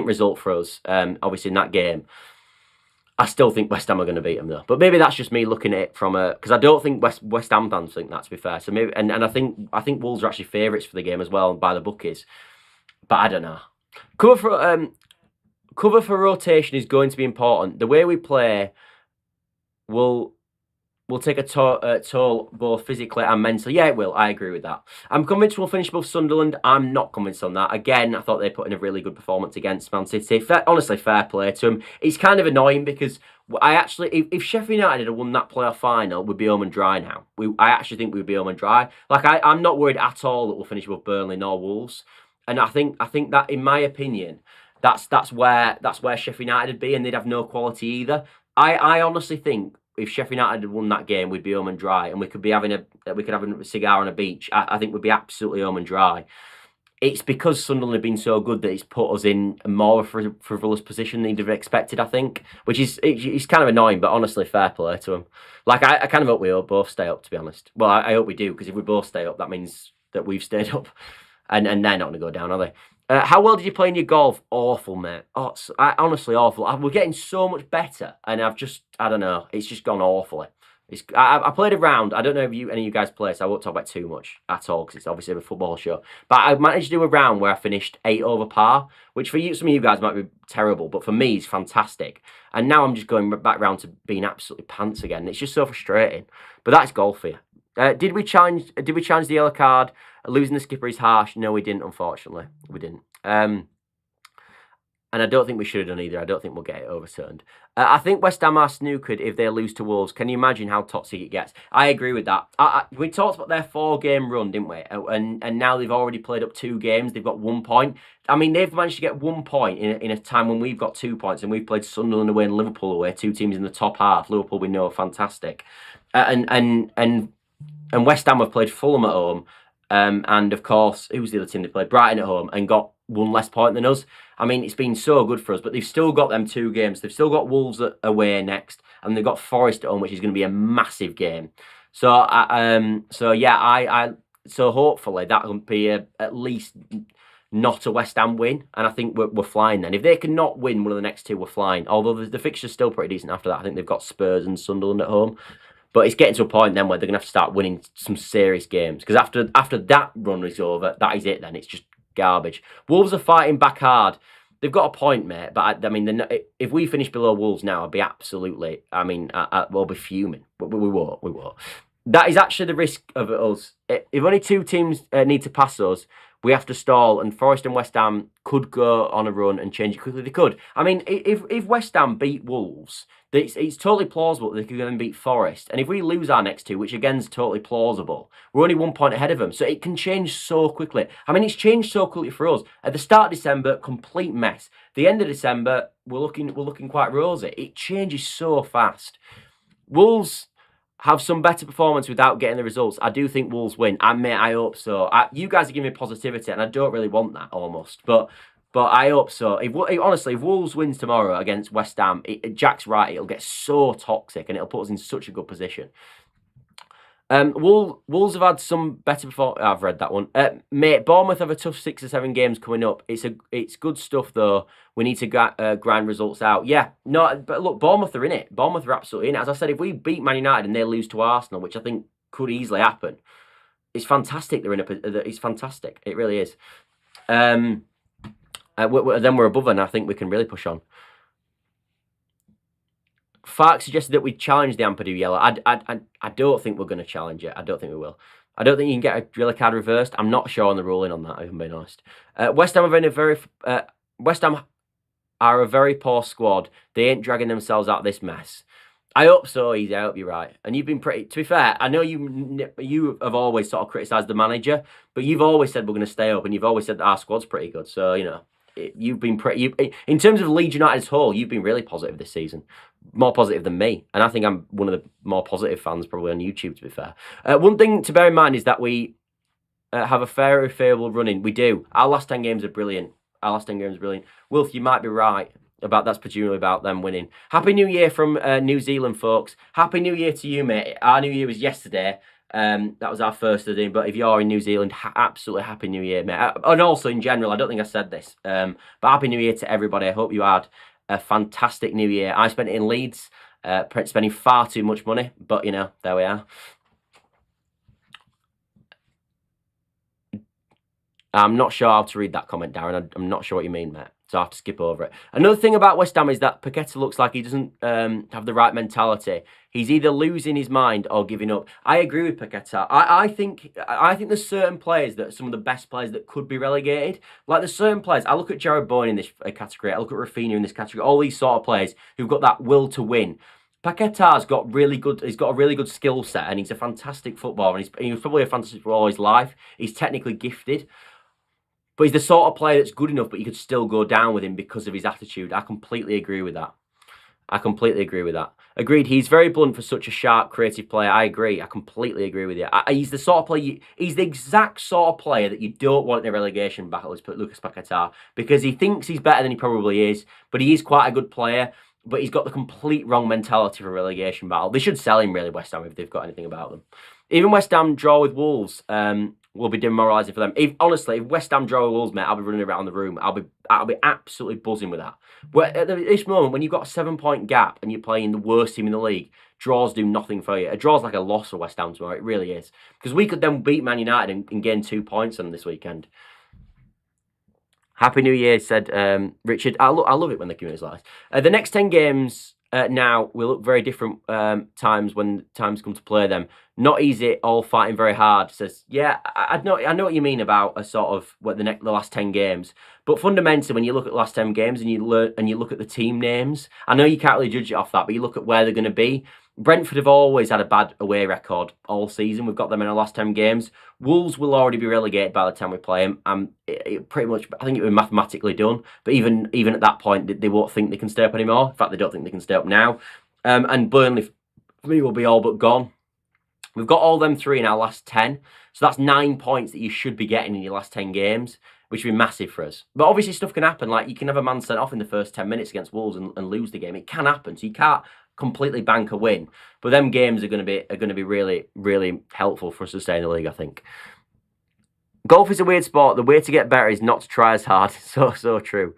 result for us, obviously, in that game. I still think West Ham are going to beat them though, but maybe that's just me looking at it from because I don't think West Ham fans think that, to be fair. So maybe, and I think Wolves are actually favourites for the game as well by the bookies, but I don't know. Cover for rotation is going to be important. The way we play will will take a toll both physically and mentally. Yeah, it will. I agree with that. I'm convinced we'll finish above Sunderland. I'm not convinced on that. Again, I thought they put in a really good performance against Man City. Honestly, fair play to them. It's kind of annoying because I actually, if Sheffield United had won that playoff final, we'd be home and dry now. I actually think we'd be home and dry. Like, I'm not worried at all that we'll finish above Burnley nor Wolves. And I think that, in my opinion, that's where Sheffield United would be, and they'd have no quality either. I honestly think if Sheffield United had won that game, we'd be home and dry, and we could have a cigar on a beach. I think we'd be absolutely home and dry. It's because Sunderland have been so good that it's put us in a more frivolous position than you'd have expected, I think, which is it's kind of annoying, but honestly, fair play to them. Like, I kind of hope we both stay up, to be honest. Well, I hope we do, because if we both stay up, that means that we've stayed up, and they're not going to go down, are they? How well did you play in your golf? Awful, mate. Honestly, awful. We're getting so much better, and I don't know, it's just gone awfully. I played a round. I don't know if any of you guys play, so I won't talk about too much at all, because it's obviously a football show. But I managed to do a round where I finished 8 over par, which for some of you guys might be terrible, but for me, it's fantastic. And now I'm just going back round to being absolutely pants again. It's just so frustrating. But that's golf for you. Did we challenge the yellow card? Losing the skipper is harsh. No, we didn't, unfortunately. We didn't. And I don't think we should have done either. I don't think we'll get it overturned. I think West Ham are snookered if they lose to Wolves. Can you imagine how toxic it gets? I agree with that. We talked about their 4-game run, didn't we? And now they've already played up 2 games. They've got 1 point. I mean, they've managed to get 1 point in a time when we've got 2 points, and we've played Sunderland away and Liverpool away, 2 teams in the top half. Liverpool, we know, are fantastic. And West Ham have played Fulham at home. And of course, who was the other team they played? Brighton at home, and got 1 less point than us. I mean, it's been so good for us, but they've still got them 2 games. They've still got Wolves away next, and they've got Forest at home, which is going to be a massive game. So, so hopefully that will be at least not a West Ham win, and I think we're flying then. If they cannot win one of the next 2, we're flying. Although the fixture's still pretty decent after that. I think they've got Spurs and Sunderland at home. But it's getting to a point then where they're going to have to start winning some serious games. Because after that run is over, that is it then. It's just garbage. Wolves are fighting back hard. They've got a point, mate. But, I mean, if we finish below Wolves now, I'll be absolutely... I mean, we'll be fuming. But we won't. We won't. That is actually the risk of us. If only 2 teams need to pass us, we have to stall, and Forest and West Ham could go on a run and change it quickly. They could. I mean, if West Ham beat Wolves, it's totally plausible that they could then beat Forest. And if we lose our next 2, which again is totally plausible, we're only 1 point ahead of them. So it can change so quickly. I mean, it's changed so quickly for us. At the start of December, complete mess. The end of December, we're looking quite rosy. It changes so fast. Wolves have some better performance without getting the results. I do think Wolves win. I hope so. You guys are giving me positivity, and I don't really want that almost. But I hope so. Honestly, if Wolves wins tomorrow against West Ham, Jack's right. It'll get so toxic, and it'll put us in such a good position. Wolves have had some better performance. I've read that one. Mate, Bournemouth have a tough 6 or 7 games coming up. It's good stuff, though. We need to grind results out. Yeah, no, but look, Bournemouth are in it. Bournemouth are absolutely in it. As I said, if we beat Man United and they lose to Arsenal, which I think could easily happen, it's fantastic. It's fantastic. It really is. Then we're above, and I think we can really push on. Farke suggested that we challenge the Ampadu yellow. I don't think we're going to challenge it. I don't think we will. I don't think you can get a yellow card reversed. I'm not sure on the ruling on that, if I'm being honest. West Ham are a very poor squad. They ain't dragging themselves out of this mess. I hope so, Easy. I hope you're right. And you've been pretty... To be fair, I know you have always sort of criticised the manager, but you've always said we're going to stay up, and you've always said that our squad's pretty good. So, you know, you've been pretty... in terms of Leeds United as a whole, you've been really positive this season. More positive than me. And I think I'm one of the more positive fans probably on YouTube, to be fair. One thing to bear in mind is that we have a very favourable run-in. We do. Our last 10 games are brilliant. Wolf, you might be right about that's presumably about them winning. Happy New Year from New Zealand, folks. Happy New Year to you, mate. Our New Year was yesterday. That was our first of the day. But if you're in New Zealand, absolutely Happy New Year, mate. And also in general, I don't think I said this, but Happy New Year to everybody. I hope you had a fantastic New Year. I spent it in Leeds, spending far too much money, but you know, there we are. I'm not sure how to read that comment, Darren. I'm not sure what you mean, mate, so I have to skip over it. Another thing about West Ham is that Paqueta looks like he doesn't have the right mentality. He's either losing his mind or giving up. I agree with Paqueta. I think there's certain players that are some of the best players that could be relegated. Like there's certain players. I look at Jared Bowen in this category. I look at Rafinha in this category. All these sort of players who've got that will to win. Paqueta's got really good. He's got a really good skill set, and he's a fantastic footballer. And he was probably a fantastic footballer all his life. He's technically gifted. But he's the sort of player that's good enough, but you could still go down with him because of his attitude. I completely agree with that. Agreed. He's very blunt for such a sharp, creative player. I agree. I completely agree with you. He's the sort of player. He's the exact sort of player that you don't want in a relegation battle. Let's put Lucas Paqueta, because he thinks he's better than he probably is, but he is quite a good player. But he's got the complete wrong mentality for a relegation battle. They should sell him, really, West Ham, if they've got anything about them. Even West Ham draw with Wolves will be demoralising for them. Honestly, if West Ham draw with Wolves, mate, I'll be running around the room. I'll be absolutely buzzing with that. But at this moment, when you've got a 7-point gap and you're playing the worst team in the league, draws do nothing for you. A draw's like a loss for West Ham tomorrow. It really is. Because we could then beat Man United and gain 2 points on this weekend. Happy New Year, said Richard. I love it when the community's like this. The next 10 games now will look very different times when times come to play them. Not easy, all fighting very hard. Says, yeah, I know what you mean about a sort of the last 10 games. But fundamentally, when you look at the last 10 games and you look at the team names, I know you can't really judge it off that, but you look at where they're going to be. Brentford have always had a bad away record all season. We've got them in the last 10 games. Wolves will already be relegated by the time we play them. Pretty much, I think it was mathematically done. But even at that point, they won't think they can stay up anymore. In fact, they don't think they can stay up now. And Burnley, for me, will be all but gone. We've got all them 3 in our last 10. So that's 9 points that you should be getting in your last 10 games, which would be massive for us. But obviously stuff can happen. Like you can have a man sent off in the first 10 minutes against Wolves and lose the game. It can happen. So you can't completely bank a win. But them games are going to be really, really helpful for us to stay in the league, I think. Golf is a weird sport. The way to get better is not to try as hard. So true.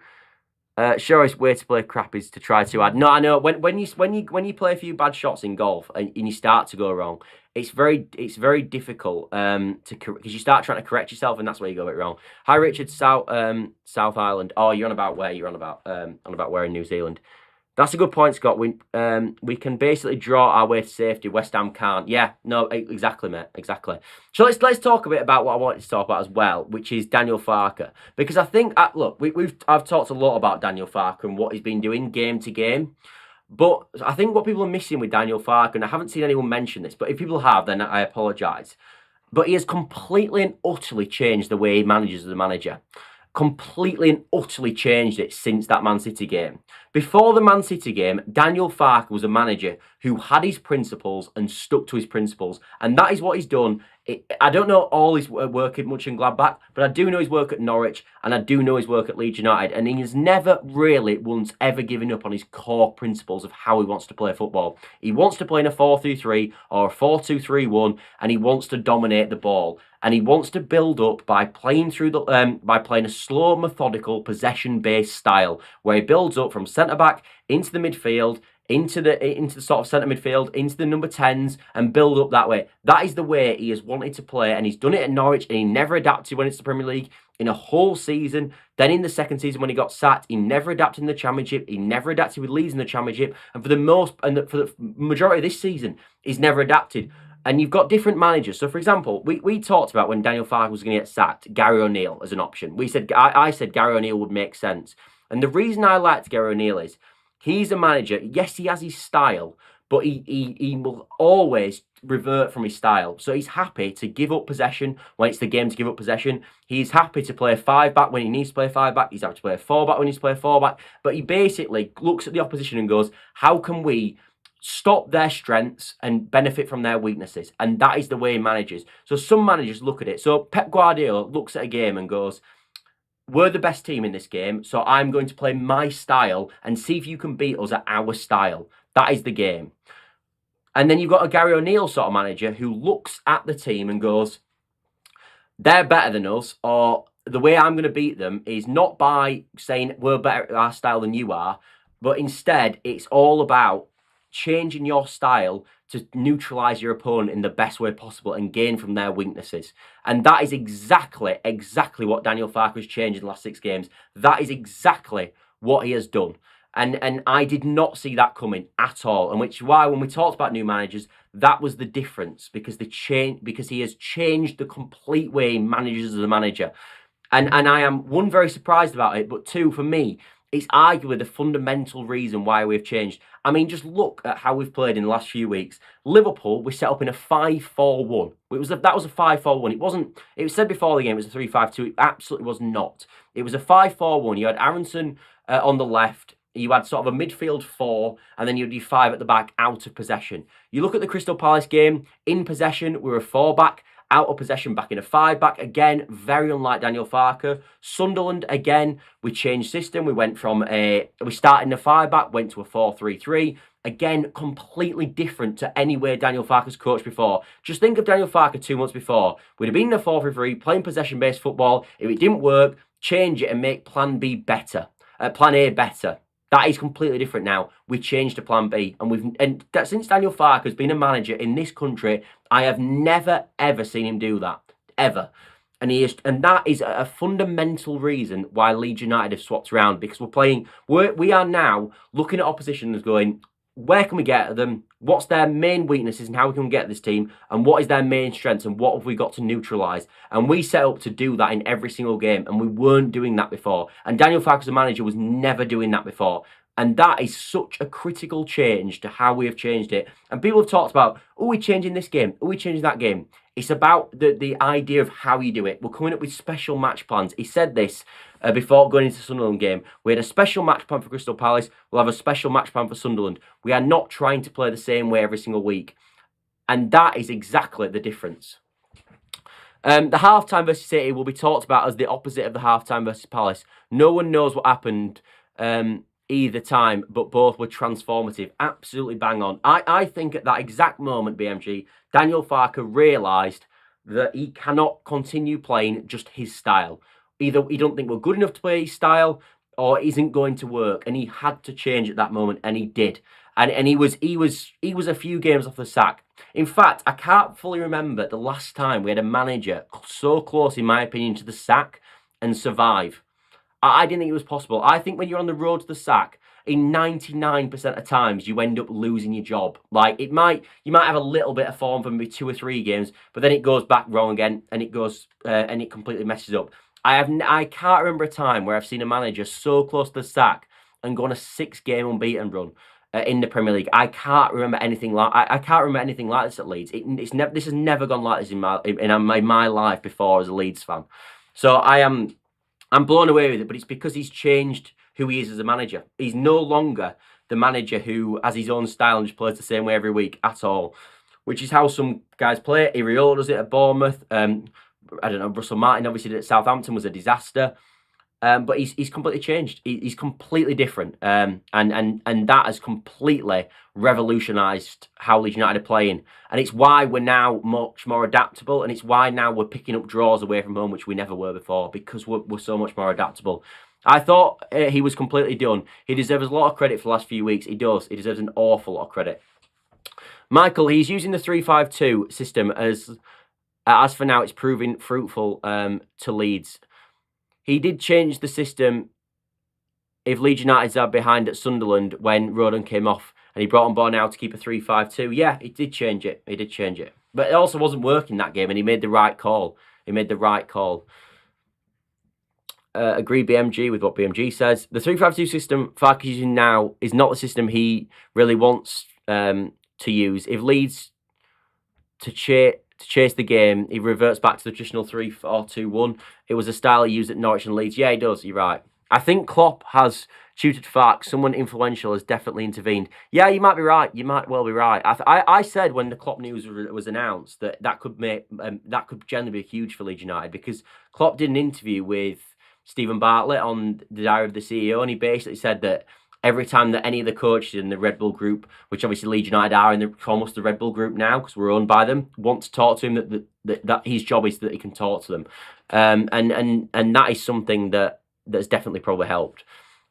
Surest way to play crap is to try too hard. No, I know. When you play a few bad shots in golf and you start to go wrong, it's very difficult because you start trying to correct yourself and that's where you go a bit wrong. Hi Richard, South Island. Oh, you're on about where? You're on about where in New Zealand? That's a good point, Scott. We can basically draw our way to safety. West Ham can't. Yeah, no, exactly, mate, exactly. So let's talk a bit about what I wanted to talk about as well, which is Daniel Farke, because I think look, I've talked a lot about Daniel Farke and what he's been doing game to game, but I think what people are missing with Daniel Farke, and I haven't seen anyone mention this, but if people have, then I apologise. But he has completely and utterly changed the way he manages as a manager. Completely and utterly changed it since that Man City game. Before the Man City game, Daniel Farke was a manager who had his principles and stuck to his principles. And that is what he's done. I don't know all his work at much in Gladbach, but I do know his work at Norwich and I do know his work at Leeds United. And he has never really once ever given up on his core principles of how he wants to play football. He wants to play in a 4-3-3 or a 4-2-3-1 and he wants to dominate the ball. And he wants to build up by playing a slow, methodical, possession-based style where he builds up from centre-back into the midfield, into the sort of centre midfield, into the number 10s, and build up that way. That is the way he has wanted to play, and he's done it at Norwich, and he never adapted when it's the Premier League in a whole season. Then in the second season when he got sacked, he never adapted in the Championship. He never adapted with Leeds in the Championship, and for the majority of this season, he's never adapted. And you've got different managers. So, for example, we talked about when Daniel Farke was going to get sacked, Gary O'Neill as an option. I said Gary O'Neill would make sense. And the reason I liked Gary O'Neill is he's a manager. Yes, he has his style, but he will always revert from his style. So he's happy to give up possession when it's the game to give up possession. He's happy to play a 5-back when he needs to play a 5-back. He's happy to play a 4-back when he needs to play a 4-back. But he basically looks at the opposition and goes, how can we stop their strengths and benefit from their weaknesses? And that is the way he manages. So some managers look at it. So Pep Guardiola looks at a game and goes, we're the best team in this game, so I'm going to play my style and see if you can beat us at our style. That is the game. And then you've got a Gary O'Neill sort of manager who looks at the team and goes, they're better than us, or the way I'm going to beat them is not by saying we're better at our style than you are, but instead it's all about changing your style to neutralise your opponent in the best way possible and gain from their weaknesses. And that is exactly what Daniel Farke has changed in the last 6 games. That is exactly what he has done. And I did not see that coming at all. And which is why when we talked about new managers, that was the difference, because he has changed the complete way he manages as a manager. And I am, one, very surprised about it, but two, for me, it's arguably the fundamental reason why we've changed. I mean, just look at how we've played in the last few weeks. Liverpool, we set up in a 5-4-1. That was a 5-4-1. It wasn't, it was said before the game it was a 3-5-2. It absolutely was not. It was a 5-4-1. You had Aronson on the left. You had sort of a midfield 4, and then you had your 5 at the back, out of possession. You look at the Crystal Palace game, in possession, we were a 4-back. Out of possession, back in a 5-back. Again, very unlike Daniel Farke. Sunderland, again, we changed system. We went from we started in a 5-back, went to a 4-3-3. Again, completely different to any way Daniel Farke's coached before. Just think of Daniel Farke 2 months before. We'd have been in a 4-3-3, playing possession-based football. If it didn't work, change it and make Plan B better. Plan A better. That is completely different now. We changed to Plan B, and since Daniel Farke has been a manager in this country, I have never ever seen him do that, ever. And that is a fundamental reason why Leeds United have swapped around, because we are now looking at opposition and going, where can we get at them? What's their main weaknesses and how we can get this team? And what is their main strengths and what have we got to neutralise? And we set up to do that in every single game, and we weren't doing that before. And Daniel Farke as a manager was never doing that before. And that is such a critical change to how we have changed it. And people have talked about, are we changing this game? Are we changing that game? It's about the idea of how you do it. We're coming up with special match plans. He said this before going into the Sunderland game. We had a special match plan for Crystal Palace. We'll have a special match plan for Sunderland. We are not trying to play the same way every single week. And that is exactly the difference. The half-time versus City will be talked about as the opposite of the half-time versus Palace. No one knows what happened either time, but both were transformative. Absolutely bang on. I think at that exact moment, BMG, Daniel Farke realised that he cannot continue playing just his style. Either he don't think we're good enough to play his style, or it isn't going to work, and he had to change at that moment, and he did. And he was a few games off the sack. In fact, I can't fully remember the last time we had a manager so close, in my opinion, to the sack and survive. I didn't think it was possible. I think when you're on the road to the sack, in 99% of times, you end up losing your job. Like, you might have a little bit of form for maybe 2 or 3 games, but then it goes back wrong again, and it goes and it completely messes up. I can't remember a time where I've seen a manager so close to the sack and go on a 6-game unbeaten run in the Premier League. I can't remember anything like this at Leeds. This has never gone like this in my life before as a Leeds fan. So I'm blown away with it, but it's because he's changed who he is as a manager. He's no longer the manager who has his own style and just plays the same way every week at all, which is how some guys play. Iraola does it at Bournemouth. I don't know, Russell Martin obviously did it at Southampton, was a disaster. But he's completely changed. He's completely different. And that has completely revolutionised how Leeds United are playing. And it's why we're now much more adaptable. And it's why now we're picking up draws away from home, which we never were before, because we're so much more adaptable. I thought he was completely done. He deserves a lot of credit for the last few weeks. He does. He deserves an awful lot of credit. Michael, he's using the 3-5-2 system as for now, it's proving fruitful to Leeds. He did change the system if Leeds United are behind at Sunderland when Rodon came off, and he brought on board now to keep a 3-5-2. Yeah, he did change it. He did change it. But it also wasn't working that game, and he made the right call. Agree, BMG, with what BMG says. The 3-5-2 system Farke is using now is not the system he really wants to use. If Leeds to chase the game, he reverts back to the traditional 3-4-2-1. It was a style he used at Norwich and Leeds. Yeah, he does. You're right. I think Klopp has tutored Farke. Someone influential has definitely intervened. Yeah, you might be right. You might well be right. I said when the Klopp news was announced that could generally be huge for Leeds United, because Klopp did an interview with Stephen Bartlett on the Diary of the CEO, and he basically said that every time that any of the coaches in the Red Bull group, which obviously Leeds United are in almost the Red Bull group now because we're owned by them, want to talk to him, that his job is that he can talk to them. And that is something that's definitely probably helped.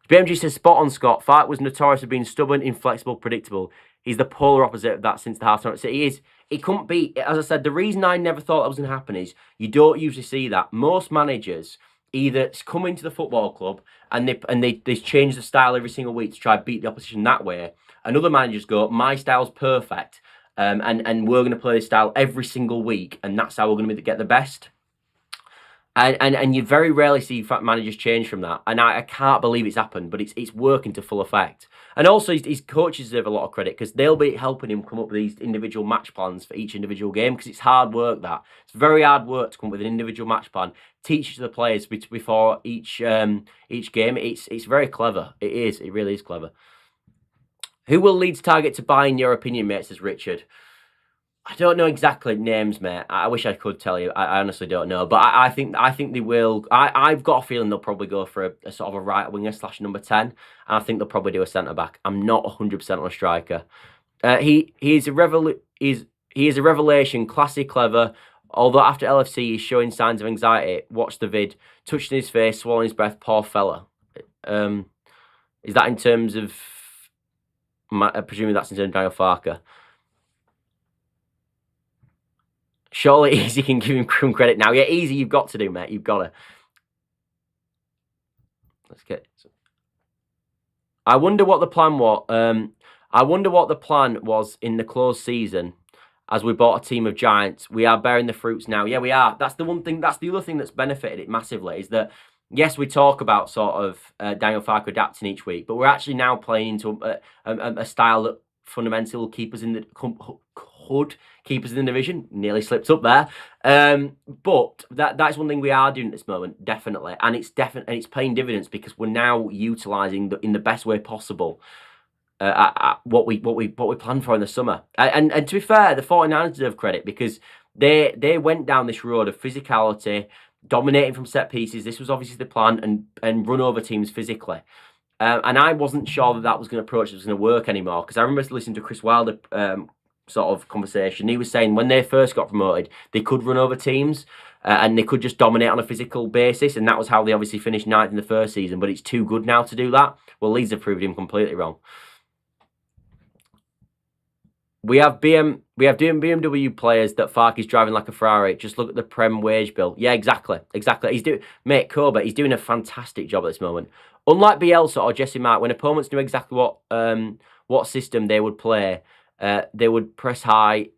BMG says, spot on, Scott. Farke was notorious for being stubborn, inflexible, predictable. He's the polar opposite of that since the half-time. So it couldn't be, as I said, the reason I never thought that was going to happen is you don't usually see that. Most managers either come into the football club and they change the style every single week to try and beat the opposition that way. And other managers go, my style's perfect, and we're going to play this style every single week, and that's how we're going to get the best. And you very rarely see managers change from that. And I can't believe it's happened, but it's working to full effect. And also, his coaches deserve a lot of credit because they'll be helping him come up with these individual match plans for each individual game because it's hard work, that. It's very hard work to come up with an individual match plan, teach it to the players before each game. It's very clever. It is. It really is clever. Who will Leeds target to buy, in your opinion, mate, says Richard? I don't know exactly names, mate. I wish I could tell you. I honestly don't know. But I think they will. I've got a feeling they'll probably go for a sort of a right winger / number 10. And I think they'll probably do a centre-back. I'm not 100% on a striker. He is a revelation, classy, clever. Although after LFC, he's showing signs of anxiety. Watch the vid. Touching his face, swallowing his breath, poor fella. Is that in terms of... presumably that's in terms of Daniel Farke. Surely Easy can give him credit now. Yeah, Easy, you've got to do, mate. You've got to. Let's get... I wonder what the plan was. I wonder what the plan was in the closed season as we bought a team of giants. We are bearing the fruits now. Yeah, we are. That's the one thing. That's the other thing that's benefited it massively is that, yes, we talk about sort of Daniel Farke adapting each week, but we're actually now playing into a style that fundamentally will keep us in the... could keep us in the division. Nearly slipped up there. But that's one thing we are doing at this moment, definitely. And it's it's paying dividends because we're now utilising in the best way possible what we planned for in the summer. And to be fair, the 49ers deserve credit because they went down this road of physicality, dominating from set pieces. This was obviously the plan, and run over teams physically. And I wasn't sure that was going to approach, it was going to work anymore because I remember listening to Chris Wilder sort of conversation. He was saying when they first got promoted, they could run over teams and they could just dominate on a physical basis, and that was how they obviously finished 9th in the first season. But it's too good now to do that. Well, Leeds have proved him completely wrong. We have BMW players that Farke is driving like a Ferrari. Just look at the Prem wage bill. Yeah, exactly. He's doing, mate, Kobe, he's doing a fantastic job at this moment. Unlike Bielsa or Jesse Mark, when opponents knew exactly what system they would play, they would press high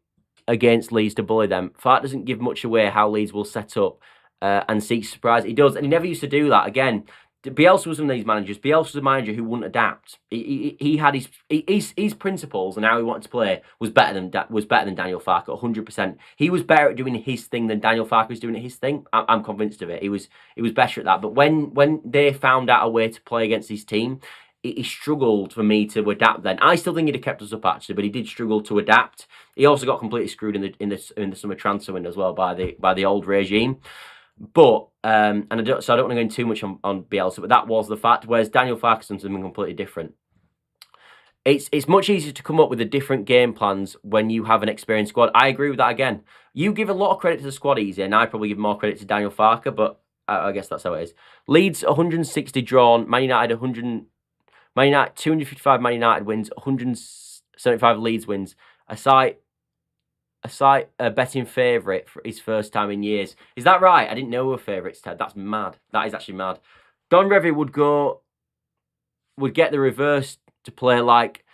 against Leeds to bully them. Farke doesn't give much away how Leeds will set up and seek surprise. He does, and he never used to do that. Again, Bielsa was one of these managers. Bielsa was a manager who wouldn't adapt. He had his principles and how he wanted to play was better than Daniel Farke 100%. He was better at doing his thing than Daniel Farke was doing his thing. I'm convinced of it. He was better at that. But when they found out a way to play against his team, he struggled for me to adapt then. I still think he'd have kept us up actually, but he did struggle to adapt. He also got completely screwed in the summer transfer window as well by the old regime. But I don't want to go into too much on Bielsa, but that was the fact. Whereas Daniel Farke's done something completely different. It's much easier to come up with the different game plans when you have an experienced squad. I agree with that again. You give a lot of credit to the squad easy, and I probably give more credit to Daniel Farke, but I guess that's how it is. Leeds 160 drawn, Man United 255 Man United wins, 175 Leeds wins. A betting favourite for his first time in years. Is that right? I didn't know we were favourites, Ted. That's mad. That is actually mad. Don Revie would get the reverse to play like...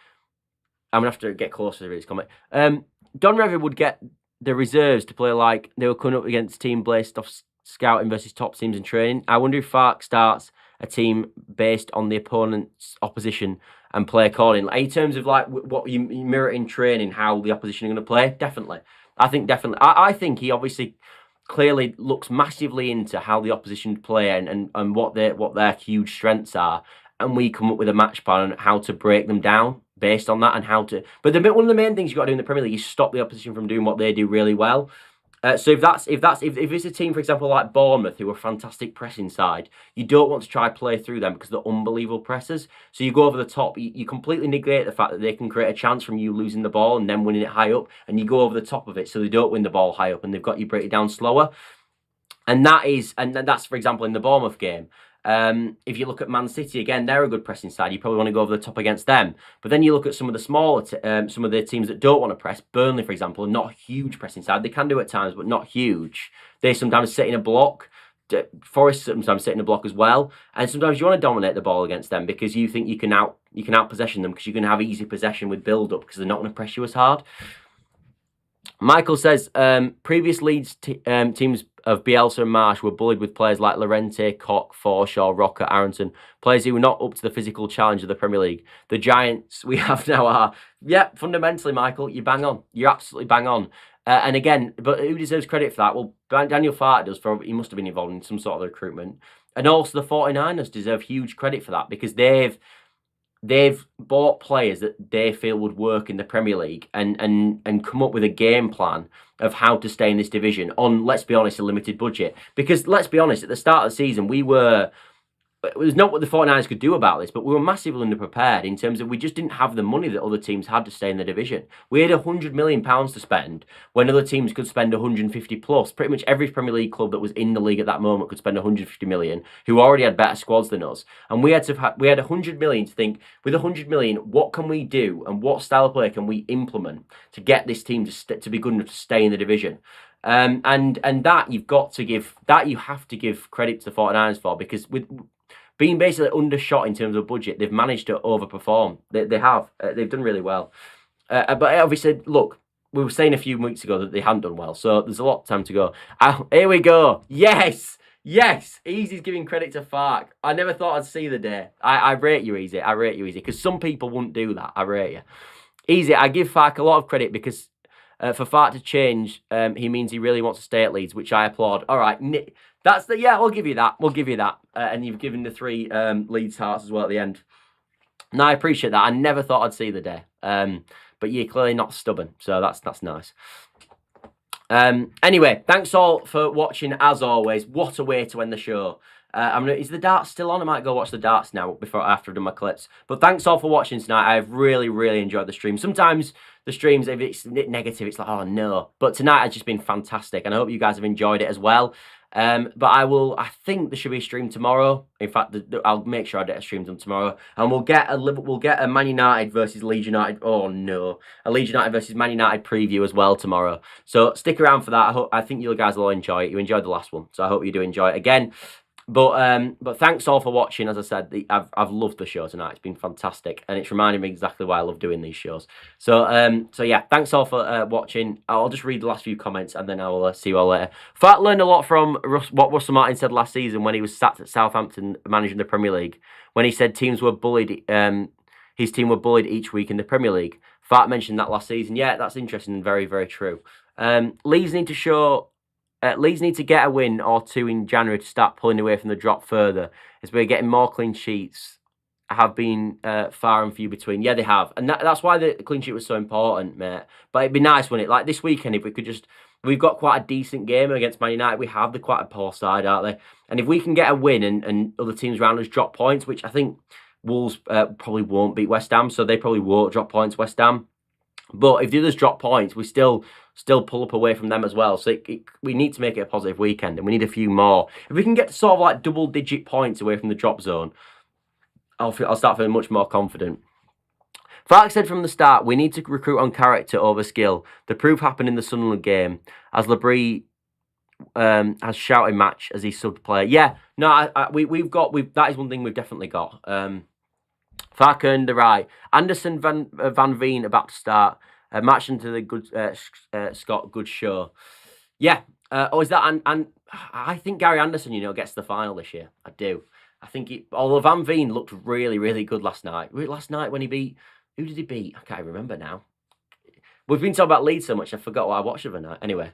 I'm going to have to get closer to this comment. Don Revie would get the reserves to play like they were coming up against a team based off scouting versus top teams in training. I wonder if Farke starts a team based on the opponent's opposition and play accordingly. In terms of like what you mirror in training, how the opposition are going to play, definitely. I think he obviously clearly looks massively into how the opposition play and what their huge strengths are, and we come up with a match plan on how to break them down based on that and how to. But one of the main things you've got to do in the Premier League is stop the opposition from doing what they do really well. So if it's a team, for example, like Bournemouth, who are a fantastic pressing side, you don't want to try play through them because they're unbelievable pressers. So you go over the top, you completely negate the fact that they can create a chance from you losing the ball and then winning it high up, and you go over the top of it so they don't win the ball high up and they've got you break it down slower. And that's, for example, in the Bournemouth game. If you look at Man City, again, they're a good pressing side. You probably want to go over the top against them. But then you look at some of the smaller, some of the teams that don't want to press. Burnley, for example, are not a huge pressing side. They can do at times, but not huge. They sometimes sit in a block. Forest sometimes sit in a block as well. And sometimes you want to dominate the ball against them because you think you can out possession them because you can have easy possession with build-up because they're not going to press you as hard. Michael says, previous Leeds teams of Bielsa and Marsh were bullied with players like Llorente, Koch, Forshaw, Rocker, Aronson, players who were not up to the physical challenge of the Premier League. The Giants we have now are, yeah, fundamentally, Michael, you bang on. You're absolutely bang on. And again, but who deserves credit for that? Well, Daniel Farke does, he must have been involved in some sort of recruitment. And also the 49ers deserve huge credit for that because they've bought players that they feel would work in the Premier League and come up with a game plan of how to stay in this division on, let's be honest, a limited budget. Because let's be honest, at the start of the season, it was not what the 49ers could do about this, but we were massively underprepared in terms of we just didn't have the money that other teams had to stay in the division. We had £100 million to spend when other teams could spend 150 plus. Pretty much every Premier League club that was in the league at that moment could spend 150 million, who already had better squads than us. And we had 100 million to think, with 100 million, what can we do and what style of play can we implement to get this team to be good enough to stay in the division? And that you have to give credit to the 49ers for, because with being basically undershot in terms of budget, they've managed to overperform. They have. They've done really well. But obviously, look, we were saying a few weeks ago that they hadn't done well, so there's a lot of time to go. Here we go. Yes! Easy's giving credit to Farke. I never thought I'd see the day. I rate you, Easy. I rate you, Easy, because some people wouldn't do that. I rate you. Easy, I give Farke a lot of credit because for Farke to change, he means he really wants to stay at Leeds, which I applaud. All right, we'll give you that. And you've given the 3 Leeds hearts as well at the end. No, I appreciate that. I never thought I'd see the day. But you're clearly not stubborn, so that's nice. Anyway, thanks all for watching as always. What a way to end the show. Is the darts still on? I might go watch the darts now after I've done my clips. But thanks all for watching tonight. I've really, really enjoyed the stream. Sometimes the streams, if it's negative, it's like, oh no. But tonight has just been fantastic, and I hope you guys have enjoyed it as well. But I think there should be a stream tomorrow. In fact, I'll make sure I get a stream done tomorrow, and we'll get a Man United versus Leeds United. Oh no, a Leeds United versus Man United preview as well tomorrow. So stick around for that. I think you guys will enjoy it. You enjoyed the last one, so I hope you do enjoy it again. But thanks all for watching. As I said, I've loved the show tonight. It's been fantastic, and it's reminded me exactly why I love doing these shows. So yeah, thanks all for watching. I'll just read the last few comments, and then I will see you all later. Farke learned a lot from what Russell Martin said last season when he was sacked at Southampton managing the Premier League, when he said teams were bullied. His team were bullied each week in the Premier League. Farke mentioned that last season. Yeah, that's interesting and very, very true. Leeds need to get a win or 2 in January to start pulling away from the drop further, as we're getting more clean sheets. Have been far and few between. Yeah, they have. And that's why the clean sheet was so important, mate. But it'd be nice, wouldn't it? Like this weekend, if we could just... We've got quite a decent game against Man United. We have. They're quite a poor side, aren't they? And if we can get a win and other teams around us drop points, which I think Wolves probably won't beat West Ham, so they probably won't drop points, West Ham. But if the others drop points, we still pull up away from them as well. So we need to make it a positive weekend, and we need a few more. If we can get to sort of like double-digit points away from the drop zone, I'll start feeling much more confident. Farke said from the start, we need to recruit on character over skill. The proof happened in the Sunderland game, as Labrie has shouting match as he subbed player. Yeah, no, that is one thing we've definitely got. Farke earned the right. Anderson Van Veen about to start. Match into the good Scott, good show. Yeah. Is that and I think Gary Anderson, gets the final this year. I do. I think although Van Veen looked really, really good last night. Last night when he beat, who did he beat? I can't remember now. We've been talking about Leeds so much, I forgot what I watched of the night. Anyway,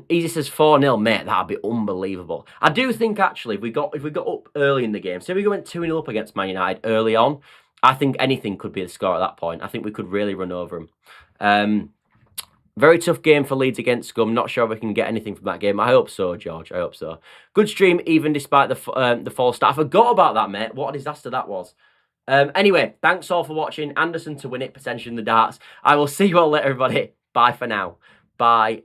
Easy says 4-0, mate. That'd be unbelievable. I do think actually, if we got up early in the game, say we went 2-0 up against Man United early on, I think anything could be the score at that point. I think we could really run over them. Very tough game for Leeds against Scum. Not sure if we can get anything from that game. I hope so, George. I hope so. Good stream, even despite the false start. I forgot about that, mate. What a disaster that was. Anyway, thanks all for watching. Anderson to win it, potentially in the darts. I will see you all later, everybody. Bye for now. Bye.